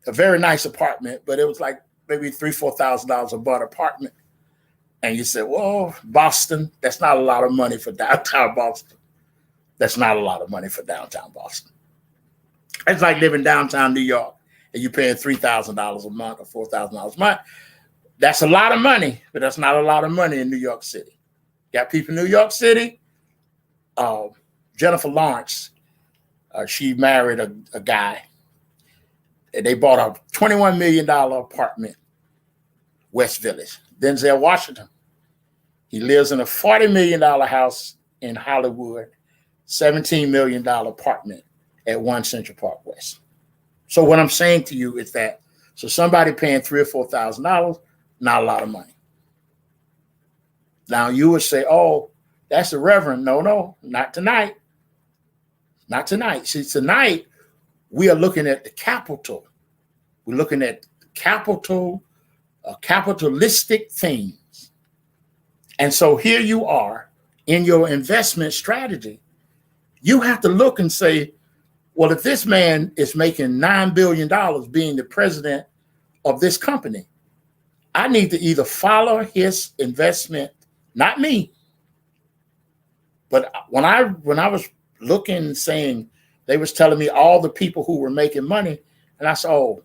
very nice apartment, but it was like maybe $3,000-$4,000 a month apartment. And you say, well, Boston, that's not a lot of money for downtown Boston. That's not a lot of money for downtown Boston. It's like living downtown New York and you're paying $3,000 a month or $4,000 a month. That's a lot of money, but that's not a lot of money in New York City. Got people in New York City. Jennifer Lawrence, she married a guy. And they bought a $21 million apartment, West Village. Denzel Washington, He lives in a $40 million house in Hollywood, $17 million apartment at 1 Central Park West. So what I'm saying to you is that, so somebody paying $3,000 or $4,000, not a lot of money. Now you would say, oh, that's the Reverend. No, not tonight. Not tonight. See, tonight we are looking at the capital. We're looking at capital, capitalistic things. And so here you are in your investment strategy. You have to look and say, well, if this man is making $9 billion being the president of this company, I need to either follow his investment, not me. But when I was looking and saying, they was telling me all the people who were making money, and I said, oh,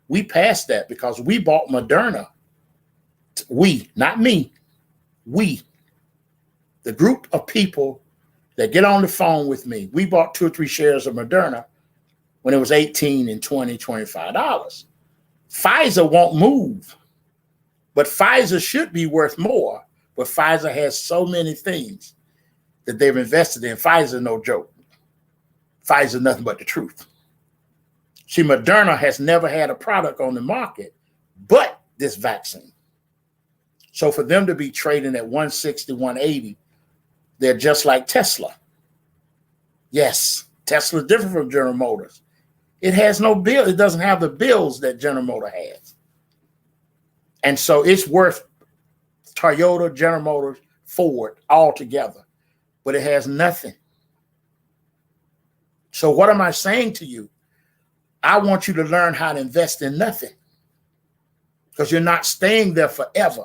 we passed that because we bought Moderna. We, not me, we, the group of people that get on the phone with me, we bought 2 or 3 shares of Moderna when it was $18 and $20, $25. Pfizer won't move, but Pfizer should be worth more. But Pfizer has so many things that they've invested in. Pfizer, no joke. Pfizer, nothing but the truth. See, Moderna has never had a product on the market but this vaccine. So for them to be trading at 160, 180, they're just like Tesla. Yes, Tesla is different from General Motors. It has no bill. It doesn't have the bills that General Motors has. And so it's worth Toyota, General Motors, Ford all together, but it has nothing. So what am I saying to you? I want you to learn how to invest in nothing, because you're not staying there forever.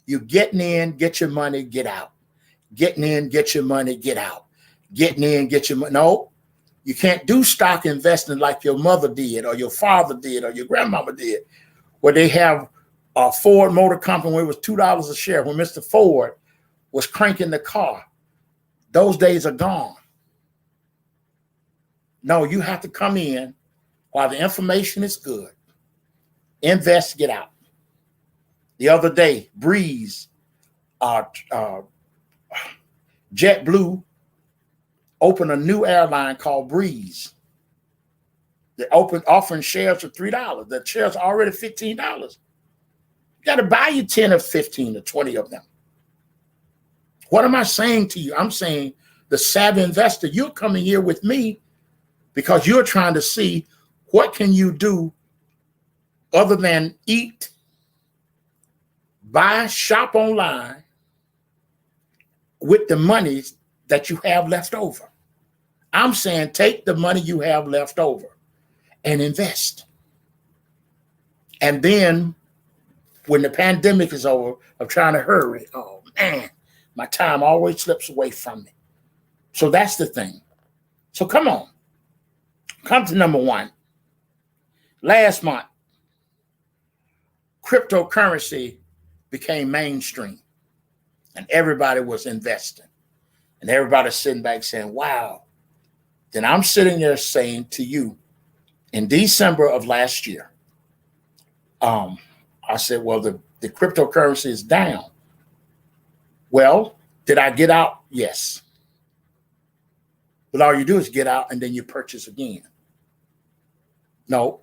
You're getting in, get your money, get out. Getting in, get your money, get out. Getting in, get your money. No, you can't do stock investing like your mother did or your father did or your grandmama did, where they have a Ford Motor Company where it was $2 a share when Mr. Ford was cranking the car. Those days are gone. No, you have to come in while the information is good. Invest, get out. The other day, Breeze, JetBlue opened a new airline called Breeze. They opened offering shares for $3. The shares are already $15. You got to buy you 10 or 15 or 20 of them. What am I saying to you? I'm saying the savvy investor, you're coming here with me because you're trying to see what can you do other than eat, buy, shop online with the money that you have left over. I'm saying take the money you have left over and invest. And then when the pandemic is over, I'm trying to hurry. Oh man, my time always slips away from me. So that's the thing. So come on. Come to number 1. Last month, cryptocurrency became mainstream and everybody was investing. And everybody's sitting back saying, wow. Then I'm sitting there saying to you, in December of last year, I said, well, the cryptocurrency is down. Well, did I get out? Yes. But all you do is get out and then you purchase again. No,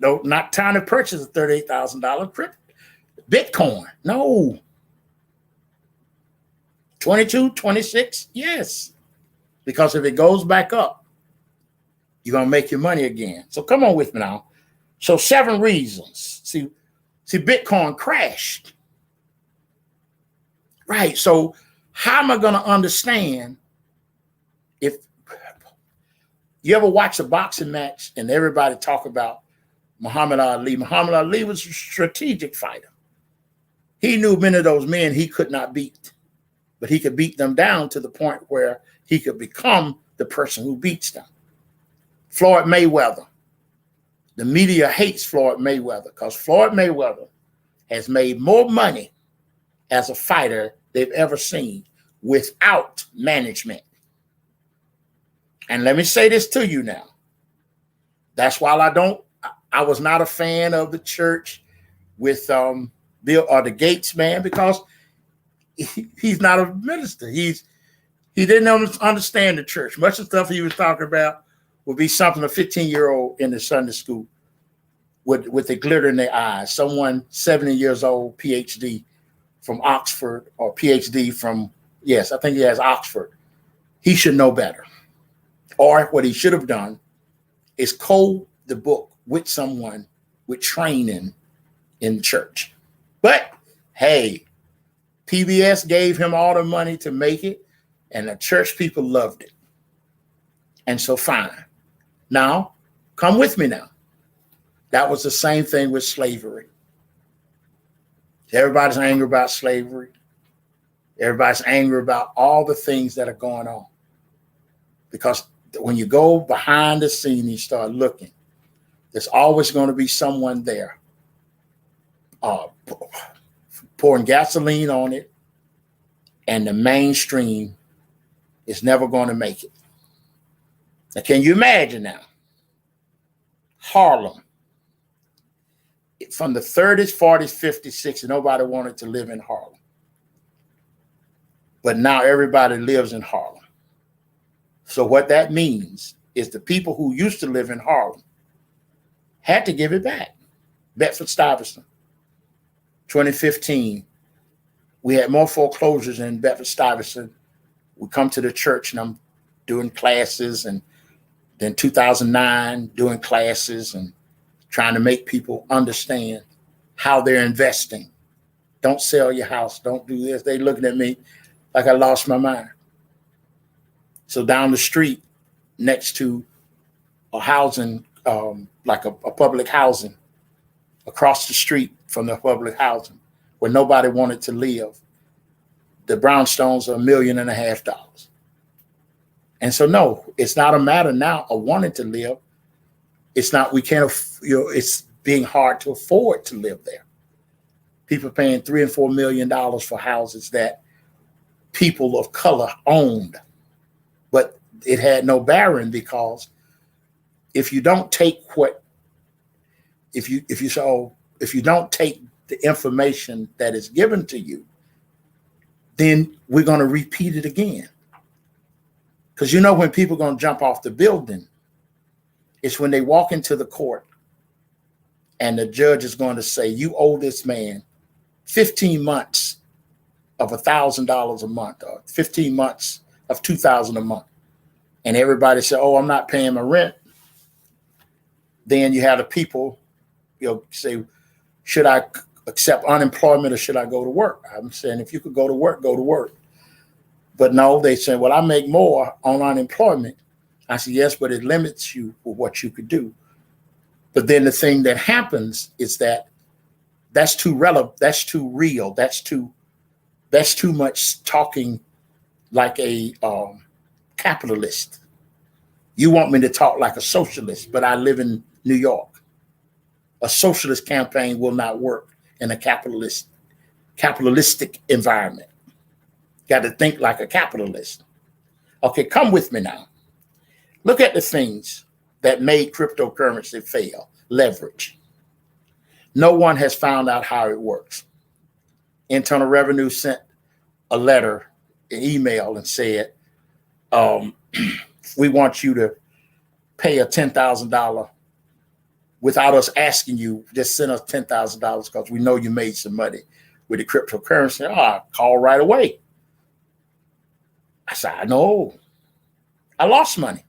not time to purchase a $38,000 Bitcoin. No. 22, 26, yes. Because if it goes back up, you're going to make your money again. So come on with me now. So 7 reasons. See, Bitcoin crashed. Right. So how am I going to understand if you ever watch a boxing match and everybody talk about Muhammad Ali? Muhammad Ali was a strategic fighter. He knew many of those men he could not beat, but he could beat them down to the point where he could become the person who beats them. Floyd Mayweather. The media hates Floyd Mayweather because Floyd Mayweather has made more money as a fighter they've ever seen without management. And let me say this to you now. That's why I was not a fan of the church with Bill or the Gates man, because he's not a minister. He didn't understand the church. Much of the stuff he was talking about would be something a 15-year-old in the Sunday school with the glitter in their eyes. Someone 70 years old, PhD from Oxford, or PhD from, yes, I think he has Oxford. He should know better. Or what he should have done is code the book with someone with training in the church. But hey, PBS gave him all the money to make it, and the church people loved it. And so fine. Now, come with me now. That was the same thing with slavery. Everybody's angry about slavery. Everybody's angry about all the things that are going on. Because when you go behind the scene, you start looking, there's always going to be someone there pouring gasoline on it, and the mainstream is never going to make it. Now, can you imagine now? Harlem. From the 30s, 40s, 50s, 60s, nobody wanted to live in Harlem. But now everybody lives in Harlem. So what that means is the people who used to live in Harlem had to give it back. Bedford-Stuyvesant, 2015, we had more foreclosures in Bedford-Stuyvesant. We come to the church and I'm doing classes, and then 2009 doing classes and trying to make people understand how they're investing. Don't sell your house. Don't do this. They looking at me like I lost my mind. So down the street, next to a housing, like a public housing, across the street from the public housing, where nobody wanted to live, the brownstones are $1.5 million. And so, no, it's not a matter now of wanting to live. It's not, we can't, it's being hard to afford to live there. People paying $3 and $4 million for houses that people of color owned, but it had no bearing, because if you don't take if you don't take the information that is given to you, then we're going to repeat it again. Because when people are going to jump off the building, it's when they walk into the court and the judge is going to say, you owe this man 15 months of $1,000 a month, or 15 months of $2,000 a month. And everybody said, oh, I'm not paying my rent. Then you have the people, say, should I accept unemployment or should I go to work? I'm saying, if you could go to work, go to work. But no, they say, well, I make more on unemployment. I said, yes, but it limits you for what you could do. But then the thing that happens is that's too relevant, that's too real, that's too much talking like a capitalist. You want me to talk like a socialist, but I live in New York. A socialist campaign will not work in a capitalistic environment. Got to think like a capitalist. Okay, come with me now. Look at the things that made cryptocurrency fail. Leverage. No one has found out how it works. Internal Revenue sent a letter, an email, and said, we want you to pay a $10,000 without us asking you. Just send us $10,000 because we know you made some money with the cryptocurrency. I call right away. I said, I know. I lost money.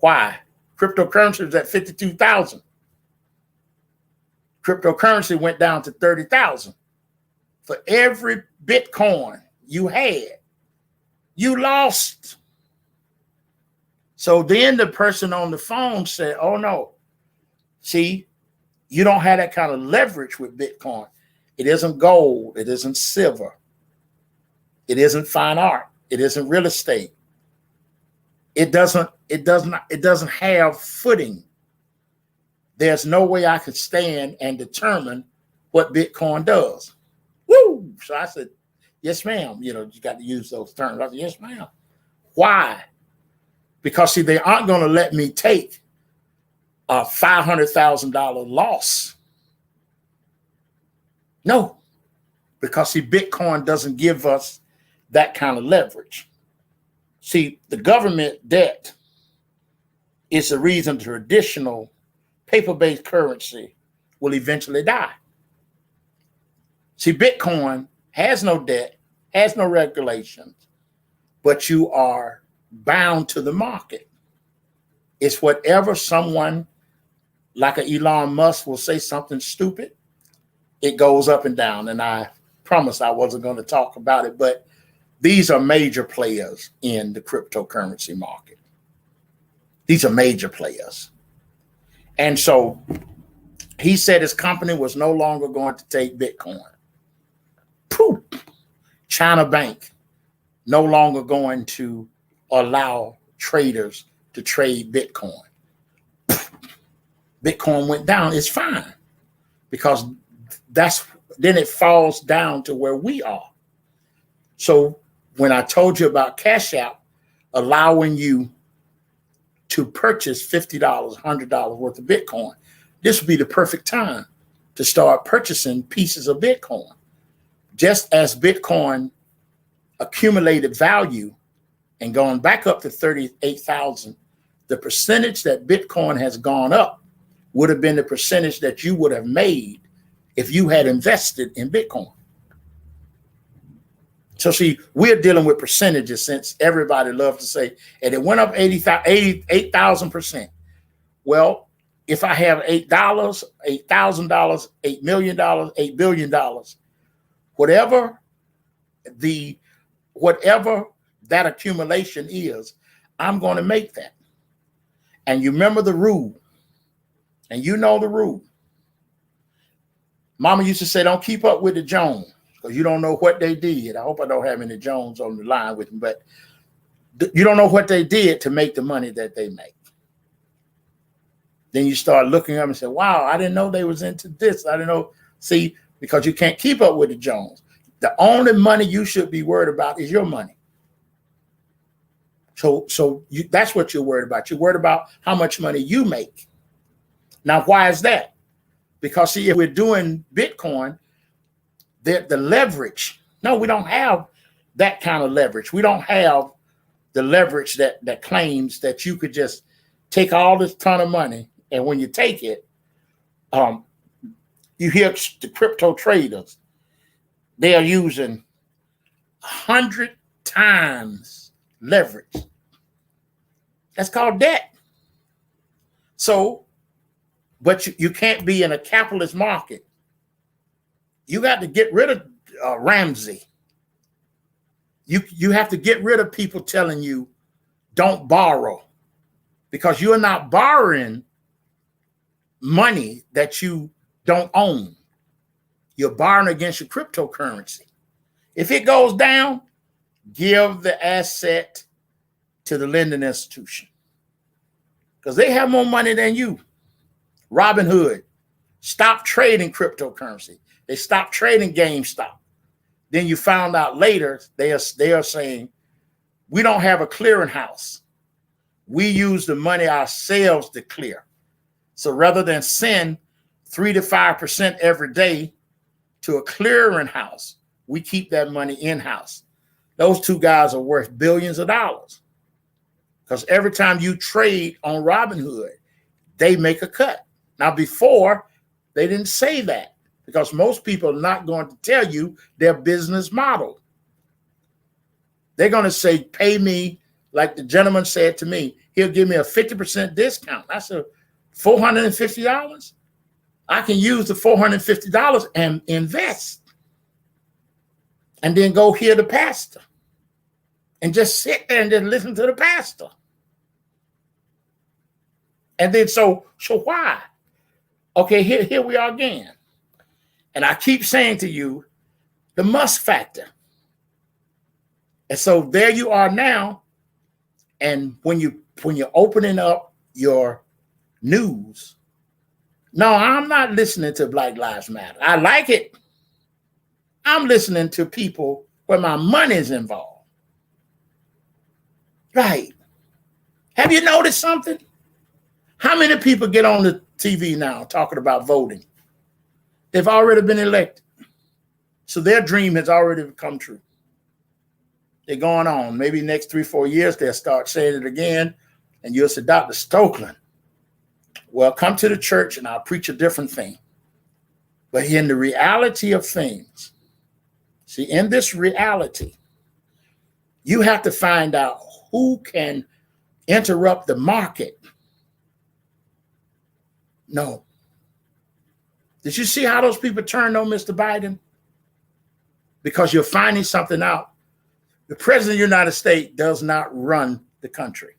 Why? Cryptocurrency was at 52,000. Cryptocurrency went down to 30,000. For every Bitcoin you had, you lost. So then the person on the phone said, oh no, see, you don't have that kind of leverage with Bitcoin. It isn't gold. It isn't silver. It isn't fine art. It isn't real estate. It doesn't have footing. There's no way I could stand and determine what Bitcoin does. Woo! So I said, yes, ma'am. You got to use those terms. I said, yes, ma'am. Why? Because, see, they aren't going to let me take a $500,000 loss. No, Because see, Bitcoin doesn't give us that kind of leverage. See, the government debt is the reason traditional paper-based currency will eventually die. See, Bitcoin has no debt, has no regulations, but you are bound to the market. It's whatever someone like an Elon Musk will say something stupid, it goes up and down. And I promised I wasn't going to talk about it, but these are major players in the cryptocurrency market. These are major players. And so he said his company was no longer going to take Bitcoin. Poof. China Bank no longer going to allow traders to trade Bitcoin. Bitcoin went down. It's fine, because then it falls down to where we are. So when I told you about Cash App allowing you to purchase $50, $100 worth of Bitcoin, this would be the perfect time to start purchasing pieces of Bitcoin. Just as Bitcoin accumulated value and gone back up to 38,000, the percentage that Bitcoin has gone up would have been the percentage that you would have made if you had invested in Bitcoin. So see, we're dealing with percentages, since everybody loves to say, and it went up 8,000%. Well, if I have $8, $8,000, $8 million, $8 billion, whatever that accumulation is, I'm going to make that. And you remember the rule, and you know the rule. Mama used to say, don't keep up with the Jones, because you don't know what they did. I hope I don't have any Jones on the line with me, but you don't know what they did to make the money that they make. Then you start looking up and say, wow, I didn't know they was into this. I didn't know. See, because you can't keep up with the Jones. The only money you should be worried about is your money. So that's what you're worried about. You're worried about how much money you make. Now, why is that? Because see, if we're doing Bitcoin, the leverage, no, we don't have that kind of leverage. We don't have the leverage that claims that you could just take all this ton of money, and when you take it, you hear the crypto traders, they are using 100 times leverage. That's called debt. So, but you can't be in a capitalist market. You got to get rid of Ramsey. You have to get rid of people telling you don't borrow, because you're not borrowing money that you don't own. You're borrowing against your cryptocurrency. If it goes down, give the asset to the lending institution, because they have more money than you. Robinhood stopped trading cryptocurrency. They stopped trading GameStop. Then you found out later they are saying, we don't have a clearinghouse. We use the money ourselves to clear. So rather than send 3 to 5% every day to a clearinghouse, we keep that money in-house. Those two guys are worth billions of dollars, because every time you trade on Robinhood, they make a cut. Now, before, they didn't say that, because most people are not going to tell you their business model. They're going to say, pay me, like the gentleman said to me, he'll give me a 50% discount. I said, $450? I can use the $450 and invest, and then go hear the pastor and just sit there and just listen to the pastor. And then so why? Okay, here we are again. And I keep saying to you, the Musk factor. And so there you are now. And when you're opening up your news, no, I'm not listening to Black Lives Matter. I like it. I'm listening to people where my money is involved. Right. Have you noticed something? How many people get on the TV now talking about voting? They've already been elected. So their dream has already come true. They're going on. Maybe next 3-4 years, they'll start saying it again. And you'll say, Dr. Stokeland, well, come to the church and I'll preach a different thing. But in the reality of things, see, in this reality, you have to find out who can interrupt the market. No. Did you see how those people turned on Mr. Biden? Because you're finding something out. The president of the United States does not run the country.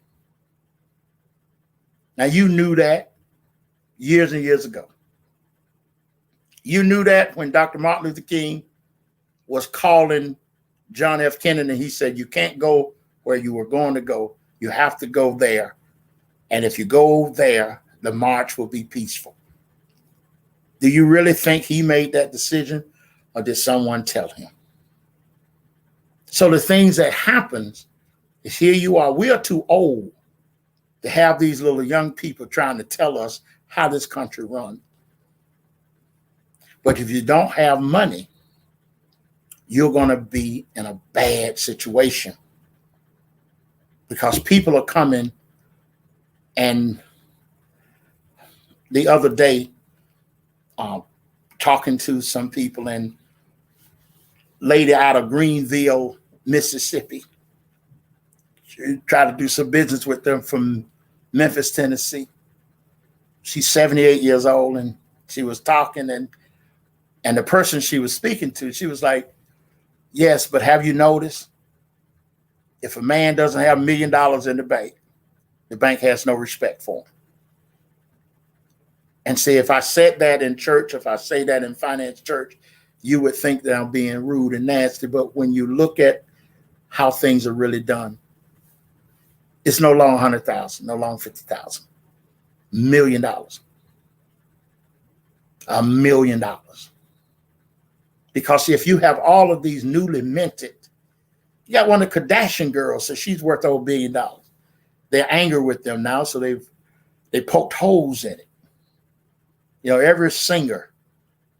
Now, you knew that years and years ago. You knew that when Dr. Martin Luther King was calling John F. Kennedy, and he said, you can't go where you were going to go. You have to go there. And if you go there, the march will be peaceful. Do you really think he made that decision, or did someone tell him? So the things that happens is, here you are. We are too old to have these little young people trying to tell us how this country runs. But if you don't have money, you're going to be in a bad situation, because people are coming. And the other day, talking to some people, and lady out of Greenville, Mississippi, she tried to do some business with them from Memphis, Tennessee. She's 78 years old, and she was talking, and the person she was speaking to, she was like, yes, but have you noticed, if a man doesn't have $1 million in the bank has no respect for him. And see, if I said that in church, if I say that in finance church, you would think that I'm being rude and nasty. But when you look at how things are really done, it's no longer 100,000, no longer 50,000, $1 million, $1 million. Because see, if you have all of these newly minted, you got one of the Kardashian girls, so she's worth over $1 billion. They're angry with them now, so they poked holes in it. You know, every singer,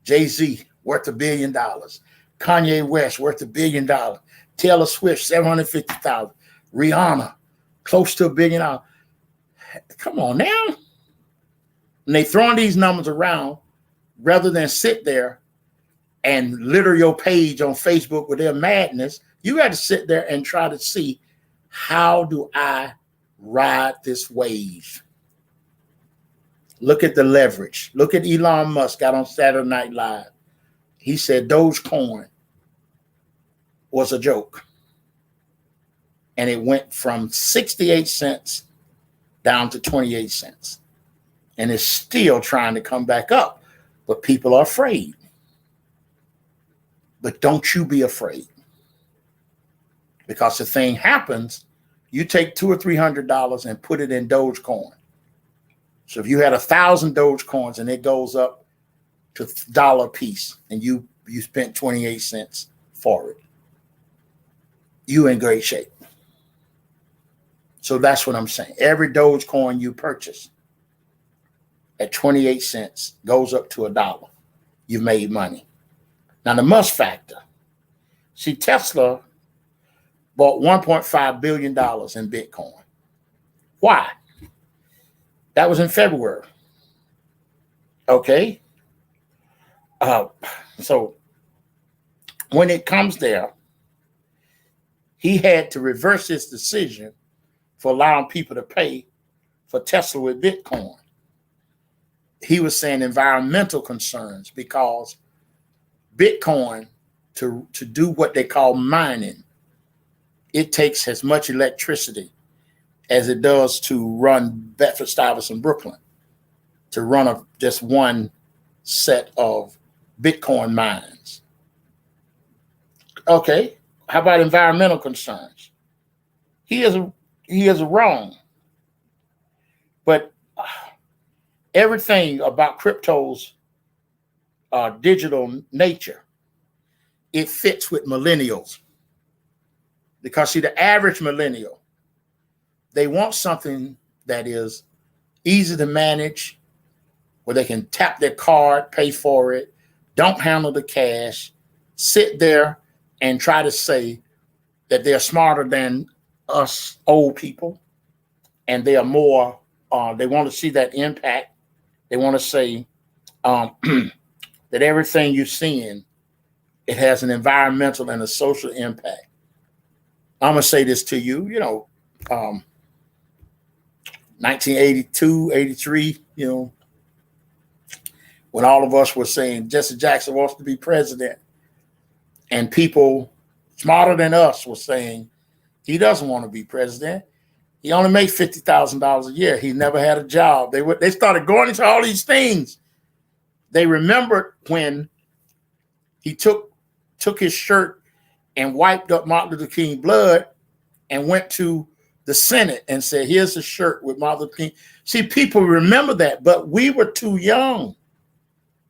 Jay-Z, worth $1 billion. Kanye West, worth $1 billion. Taylor Swift, 750,000. Rihanna, close to $1 billion. Come on now. And they throwing these numbers around rather than sit there and litter your page on Facebook with their madness. You got to sit there and try to see, how do I ride this wave? Look at the leverage. Look at Elon Musk got on Saturday Night Live. He said Dogecoin was a joke. And it went from 68 cents down to 28 cents. And it's still trying to come back up. But people are afraid. But don't you be afraid. Because the thing happens, you take $200 or $300 and put it in Dogecoin. So if you had 1,000 Dogecoins and it goes up to $1 a piece, and you spent 28 cents for it, you in great shape. So that's what I'm saying. Every Dogecoin you purchase at 28 cents goes up to $1. You've made money. Now the Musk factor. See, Tesla bought $1.5 billion in Bitcoin. Why? That was in February. Okay. So when it comes there, he had to reverse his decision for allowing people to pay for Tesla with Bitcoin. He was saying environmental concerns, because Bitcoin, to do what they call mining, it takes as much electricity as it does to run Bedford-Stuyvesant, Brooklyn, to run just one set of Bitcoin mines. Okay, how about environmental concerns? He is wrong. But everything about crypto's digital nature, it fits with millennials. Because see, the average millennial, they want something that is easy to manage, where they can tap their card, pay for it, don't handle the cash, sit there and try to say that they're smarter than us old people, and they are more, they want to see that impact. They want to say that everything you're seeing, it has an environmental and a social impact. I'm going to say this to you, 1982, 83, when all of us were saying Jesse Jackson wants to be president, and people smarter than us were saying he doesn't want to be president. He only makes $50,000 a year. He never had a job. They started going into all these things. They remembered when he took his shirt and wiped up Martin Luther King blood and went to the Senate and said, here's a shirt with Martin Luther King. See, people remember that, but we were too young.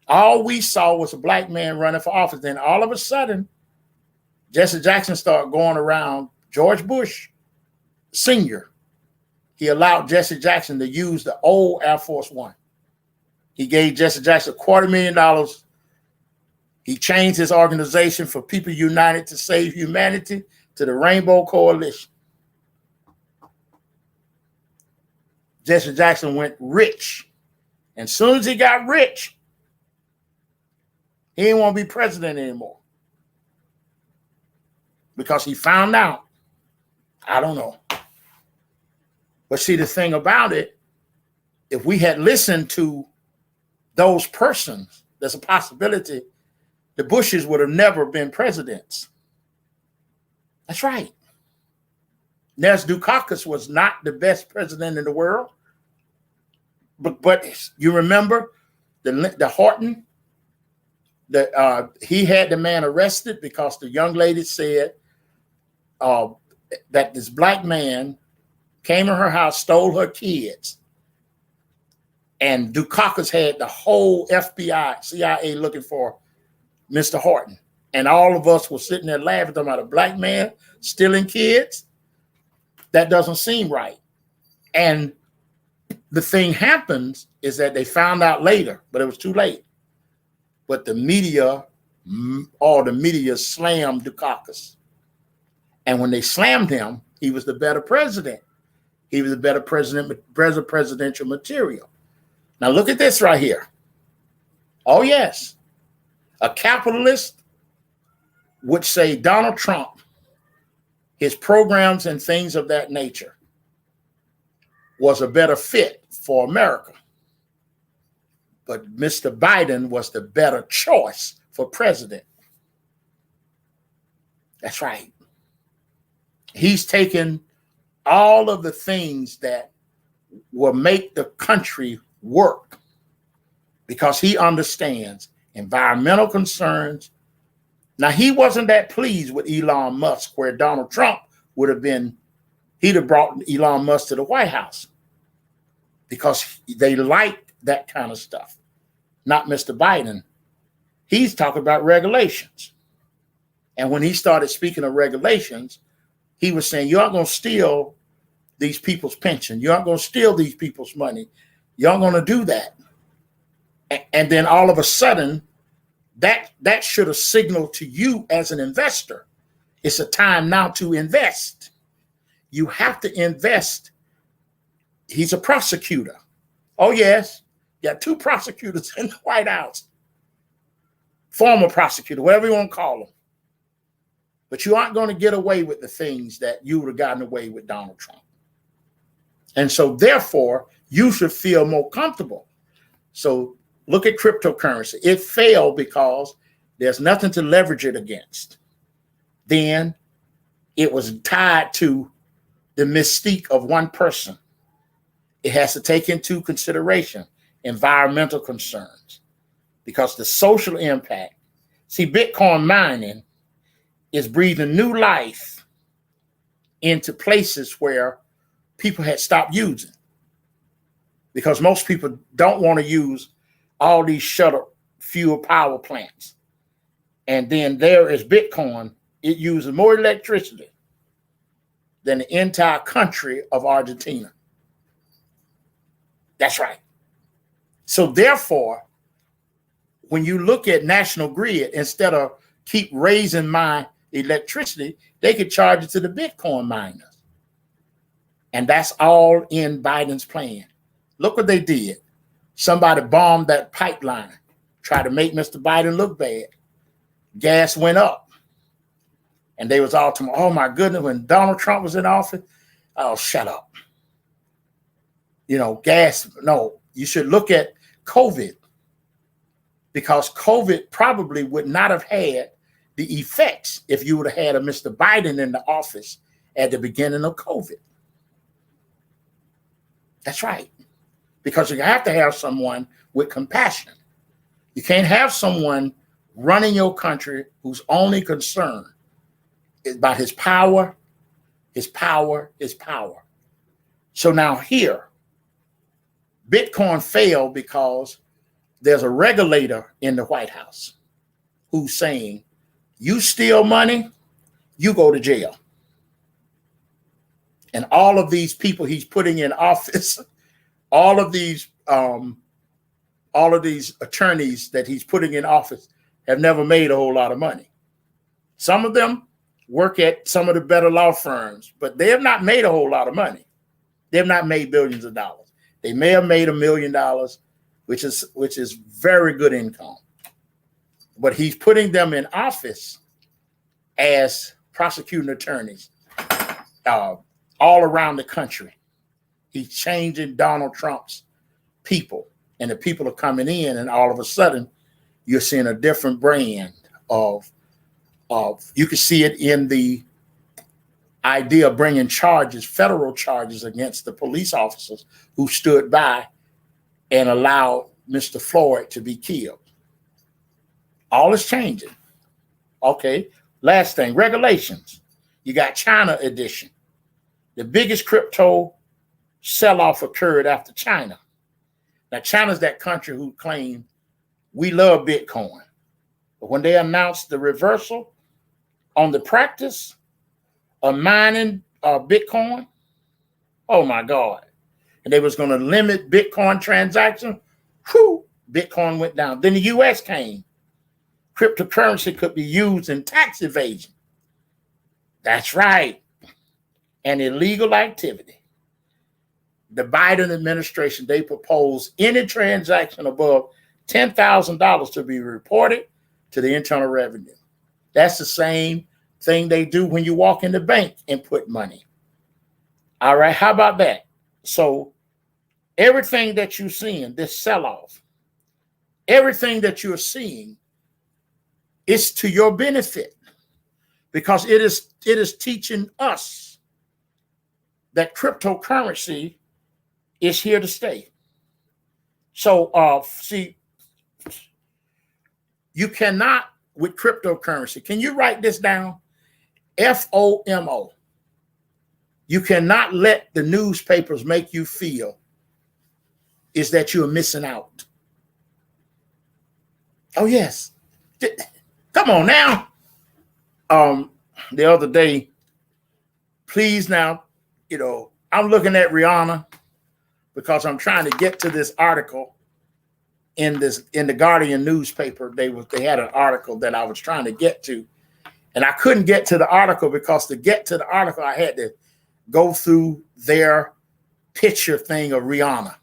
All we saw was a black man running for office. Then all of a sudden, Jesse Jackson started going around George Bush Sr. He allowed Jesse Jackson to use the old Air Force One. He gave Jesse Jackson $250,000. He changed his organization from People United to Save Humanity to the Rainbow Coalition. Jesse Jackson went rich. And as soon as he got rich, he didn't want to be president anymore. Because he found out, I don't know. But see, the thing about it, if we had listened to those persons, there's a possibility the Bushes would have never been presidents. That's right. Nes Dukakis was not the best president in the world. But you remember the Horton, he had the man arrested because the young lady said that this black man came in her house, stole her kids. And Dukakis had the whole FBI, CIA looking for Mr. Horton. And all of us were sitting there laughing about a black man stealing kids. That doesn't seem right. And the thing happens is that they found out later, but it was too late. But the media, all the media slammed Dukakis. And when they slammed him, he was the better president. He was the better presidential material. Now look at this right here. Oh, yes. A capitalist would say Donald Trump, his programs and things of that nature, was a better fit for America. But Mr. Biden was the better choice for president. That's right. He's taken all of the things that will make the country work because he understands environmental concerns. Now, he wasn't that pleased with Elon Musk, where Donald Trump would have been, he'd have brought Elon Musk to the White House because they liked that kind of stuff. Not Mr. Biden. He's talking about regulations. And when he started speaking of regulations, he was saying, you aren't going to steal these people's pension. You aren't going to steal these people's money. You aren't going to do that. And then all of a sudden, that should have signaled to you as an investor, it's a time now to invest. You have to invest. He's a prosecutor. Oh, yes. You got two prosecutors in the White House. Former prosecutor, whatever you want to call them. But you aren't going to get away with the things that you would have gotten away with Donald Trump. And so, therefore, you should feel more comfortable. So look at cryptocurrency. It failed because there's nothing to leverage it against. Then it was tied to the mystique of one person. It has to take into consideration environmental concerns because the social impact. See, Bitcoin mining is breathing new life into places where people had stopped using because most people don't want to use all these shuttle fuel power plants. And then there is Bitcoin. It uses more electricity than the entire country of Argentina. That's right. So therefore, when you look at National Grid, instead of keep raising my electricity, they could charge it to the Bitcoin miners. And that's all in Biden's plan. Look what they did. Somebody bombed that pipeline, tried to make Mr. Biden look bad. Gas went up. And they was all talking, oh my goodness, when Donald Trump was in office, oh, shut up. You know, gas, no, you should look at COVID, because COVID probably would not have had the effects if you would have had a Mr. Biden in the office at the beginning of COVID. That's right. Because you have to have someone with compassion. You can't have someone running your country whose only concern is about his power, his power, his power. So now here, Bitcoin failed because there's a regulator in the White House who's saying, you steal money, you go to jail. And all of these people he's putting in office, all of these attorneys that he's putting in office have never made a whole lot of money. Some of them work at some of the better law firms, but they have not made a whole lot of money. They have not made billions of dollars. They may have made $1 million, which is very good income. But he's putting them in office as prosecuting attorneys all around the country. He's changing Donald Trump's people, and the people are coming in, and all of a sudden, you're seeing a different brand of you can see it in the idea of bringing charges, federal charges against the police officers who stood by and allowed Mr. Floyd to be killed. All is changing. Okay, last thing, regulations. You got China edition. The biggest crypto sell-off occurred after China. Now, China's that country who claimed we love Bitcoin. But when they announced the reversal on the practice of mining Bitcoin, oh my God. And they was going to limit Bitcoin transaction, Bitcoin went down. Then the US came. Cryptocurrency could be used in tax evasion. That's right. An illegal activity. The Biden administration, they proposed any transaction above $10,000 to be reported to the Internal Revenue. That's the same thing they do when you walk in the bank and put money. All right, how about that? So everything that you're seeing, this sell-off, everything that you're seeing is to your benefit, because it is teaching us that cryptocurrency is here to stay. So see, you cannot with cryptocurrency. Can you write this down? FOMO. You cannot let the newspapers make you feel is that you're missing out. Oh, yes. Come on now. The other day, please now, I'm looking at Rihanna because I'm trying to get to this article in the Guardian newspaper. They had an article that I was trying to get to, and I couldn't get to the article because to get to the article, I had to go through their picture thing of Rihanna.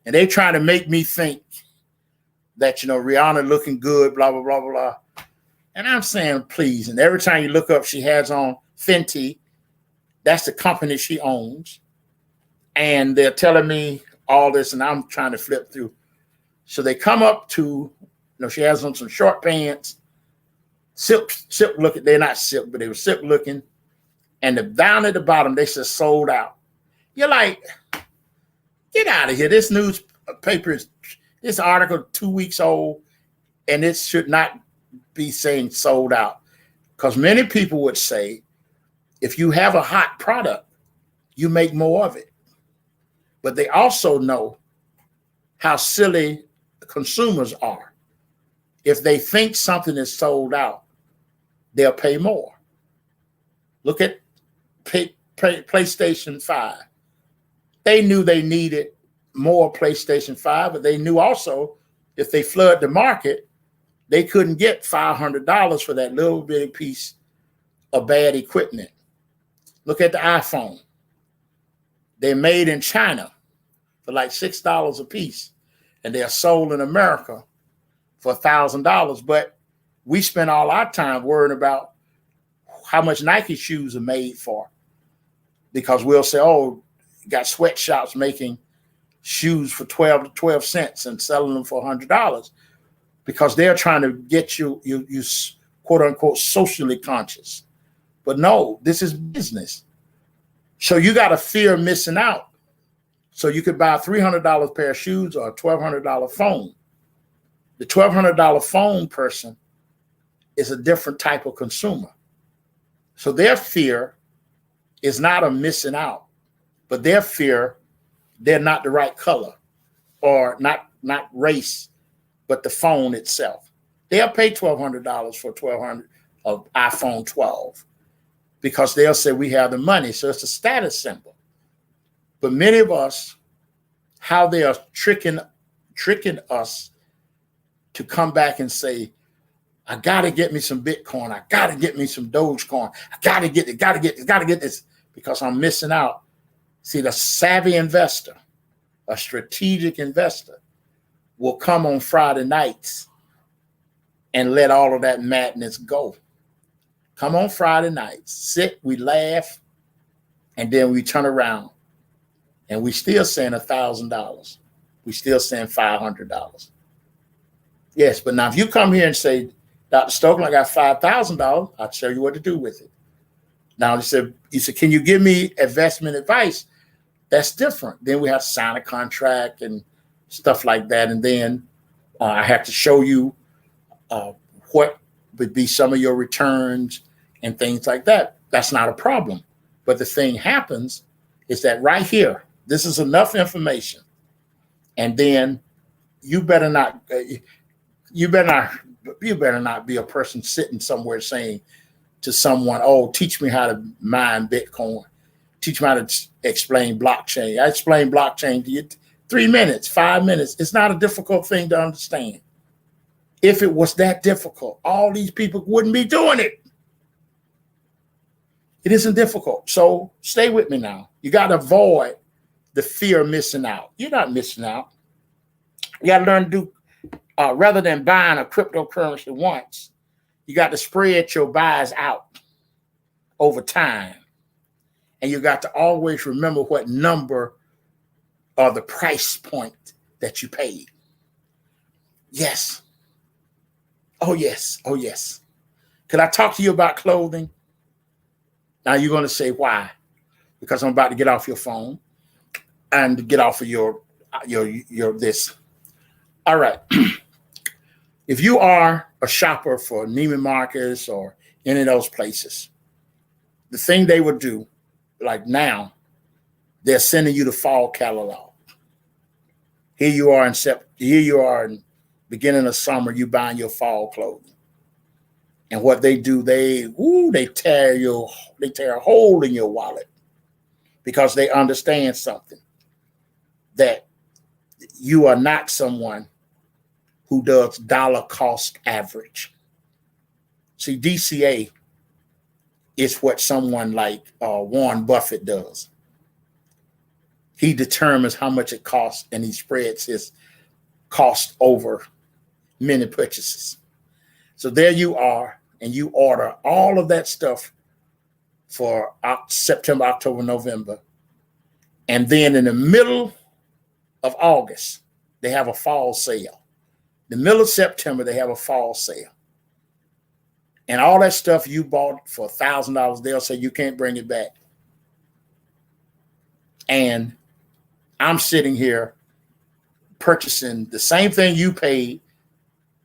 And they trying to make me think that, Rihanna looking good, blah, blah, blah, blah. And I'm saying, please. And every time you look up, she has on Fenty. That's the company she owns. And they're telling me all this, and I'm trying to flip through. So they come up to, she has on some short pants, silk looking. They're not silk, but they were silk looking. And down at the bottom, they said sold out. You're like, get out of here. This newspaper this article 2 weeks old, and it should not be saying sold out. Because many people would say, if you have a hot product, you make more of it. But they also know how silly consumers are. If they think something is sold out, they'll pay more. Look at PlayStation 5. They knew they needed more PlayStation 5, but they knew also if they flood the market, They couldn't get $500 for that little bitty piece of bad equipment. Look at the iPhone. They're made in China for like $6 a piece, and they're sold in America for $1,000. But we spend all our time worrying about how much Nike shoes are made for, because we'll say, oh, you got sweatshops making shoes for 12 cents and selling them for $100, because they're trying to get you quote unquote socially conscious. But no, this is business. So you got to fear missing out. So you could buy a $300 pair of shoes or a $1,200 phone. The $1,200 phone person is a different type of consumer. So their fear is not of missing out, but their fear, they're not the right color, or not race, but the phone itself. They'll pay $1,200 for $1,200 of iPhone 12 because they'll say we have the money. So it's a status symbol. But many of us, how they are tricking us to come back and say, I got to get me some Bitcoin. I got to get me some Dogecoin. I got to get this because I'm missing out. See, the savvy investor, a strategic investor, will come on Friday nights and let all of that madness go. Come on Friday nights, sit, we laugh, and then we turn around and we still saying $1,000. We still saying $500. Yes, but now if you come here and say, Dr. Stokely, I got $5,000, I'll tell you what to do with it. Now he said, can you give me investment advice? That's different. Then we have to sign a contract and stuff like that. And then I have to show you what would be some of your returns and things like that. That's not a problem. But the thing happens is that right here, this is enough information. And then you better not be a person sitting somewhere saying to someone, oh, teach me how to mine Bitcoin. Teach me how to explain blockchain. I explain blockchain to you 3 minutes, 5 minutes. It's not a difficult thing to understand. If it was that difficult, all these people wouldn't be doing it. It isn't difficult. So stay with me now. You got to avoid the fear of missing out. You're not missing out. You got to learn to do, rather than buying a cryptocurrency once, you got to spread your buys out over time. And you got to always remember what number or the price point that you paid. Yes. Oh, yes. Oh, yes. Could I talk to you about clothing? Now you're going to say, why? Because I'm about to get off your phone and get off of your this. All right. If you are a shopper for Neiman Marcus or any of those places, the thing they would do, like now, they're sending you the fall catalog. Here you are in beginning of summer, you buying your fall clothing. And what they do, they tear a hole in your wallet because they understand something, that you are not someone who does dollar cost average. See, DCA is what someone like Warren Buffett does. He determines how much it costs and he spreads his cost over many purchases. So there you are, and you order all of that stuff for September, October, November. And then in the middle of August, they have a fall sale. The middle of September, they have a fall sale. And all that stuff you bought for $1,000, they'll say you can't bring it back. And I'm sitting here purchasing the same thing you paid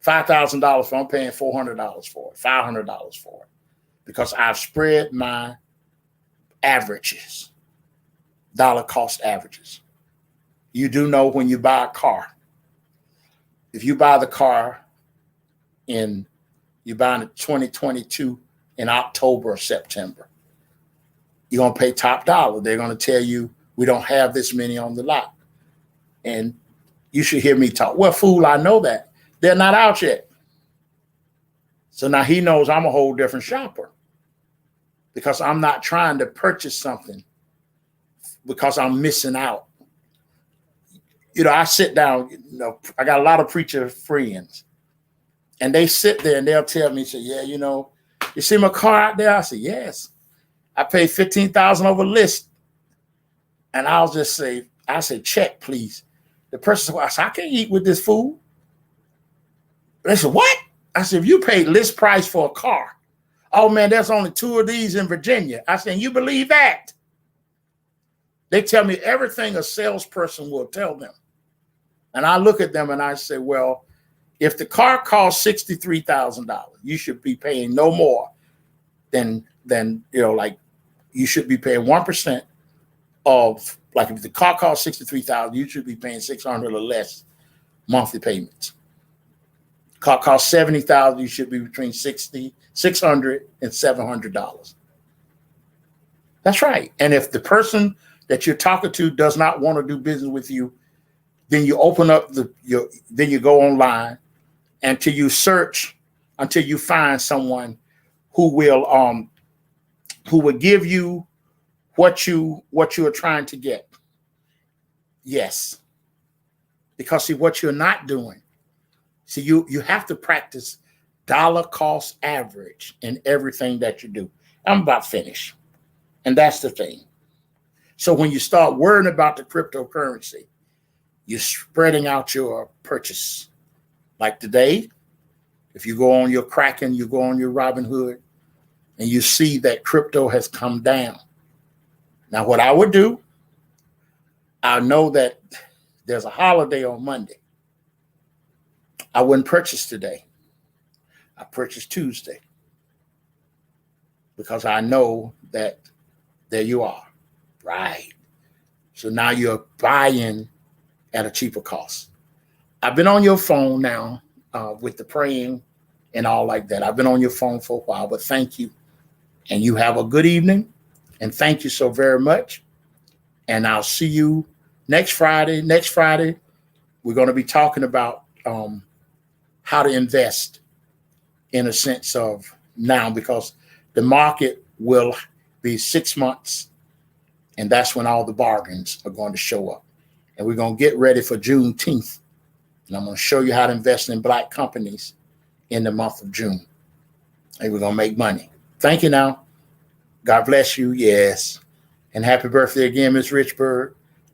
$5,000 for. I'm paying $400 for it, $500 for it, because I've spread my averages, dollar cost averages. You do know when you buy a car, if you buy the car you're buying it 2022 in October or September, you're going to pay top dollar. They're going to tell you, we don't have this many on the lot. And you should hear me talk. Well, fool, I know that. They're not out yet. So now he knows I'm a whole different shopper because I'm not trying to purchase something because I'm missing out. I sit down, I got a lot of preacher friends, and they sit there and they'll tell me, say, yeah, you see my car out there? I say, yes. I paid $15,000 over list. And I'll just say, check, please. The person said, I can't eat with this food. They said, what? I said, if you paid list price for a car, oh man, there's only 2 of these in Virginia. I said, you believe that? They tell me everything a salesperson will tell them. And I look at them and I say, well, if the car costs $63,000, you should be paying no more than you should be paying 1% of, like, if the car costs $63,000, you should be paying $600 or less monthly payments. Car costs $70,000, you should be between $600 and $700. That's right. And if the person that you're talking to does not want to do business with you, then you open up then you go online until you search until you find someone who will give you what you are trying to get. Yes. Because see, what you're not doing, see, you have to practice dollar cost average in everything that you do. I'm about finished. And that's the thing. So when you start worrying about the cryptocurrency, you're spreading out your purchase. Like today, if you go on your Kraken, you go on your Robinhood, and you see that crypto has come down. Now, what I would do, I know that there's a holiday on Monday. I wouldn't purchase today. I purchased Tuesday because I know that there you are. Right. So now you're buying at a cheaper cost. I've been on your phone now with the praying and all like that. I've been on your phone for a while, but thank you. And you have a good evening. And thank you so very much. And I'll see you next Friday. Next Friday, we're going to be talking about how to invest in a sense of now, because the market will be 6 months. And that's when all the bargains are going to show up. And we're going to get ready for Juneteenth. And I'm going to show you how to invest in Black companies in the month of June. And we're going to make money. Thank you now. God bless you. Yes. And happy birthday again, Miss Richburg.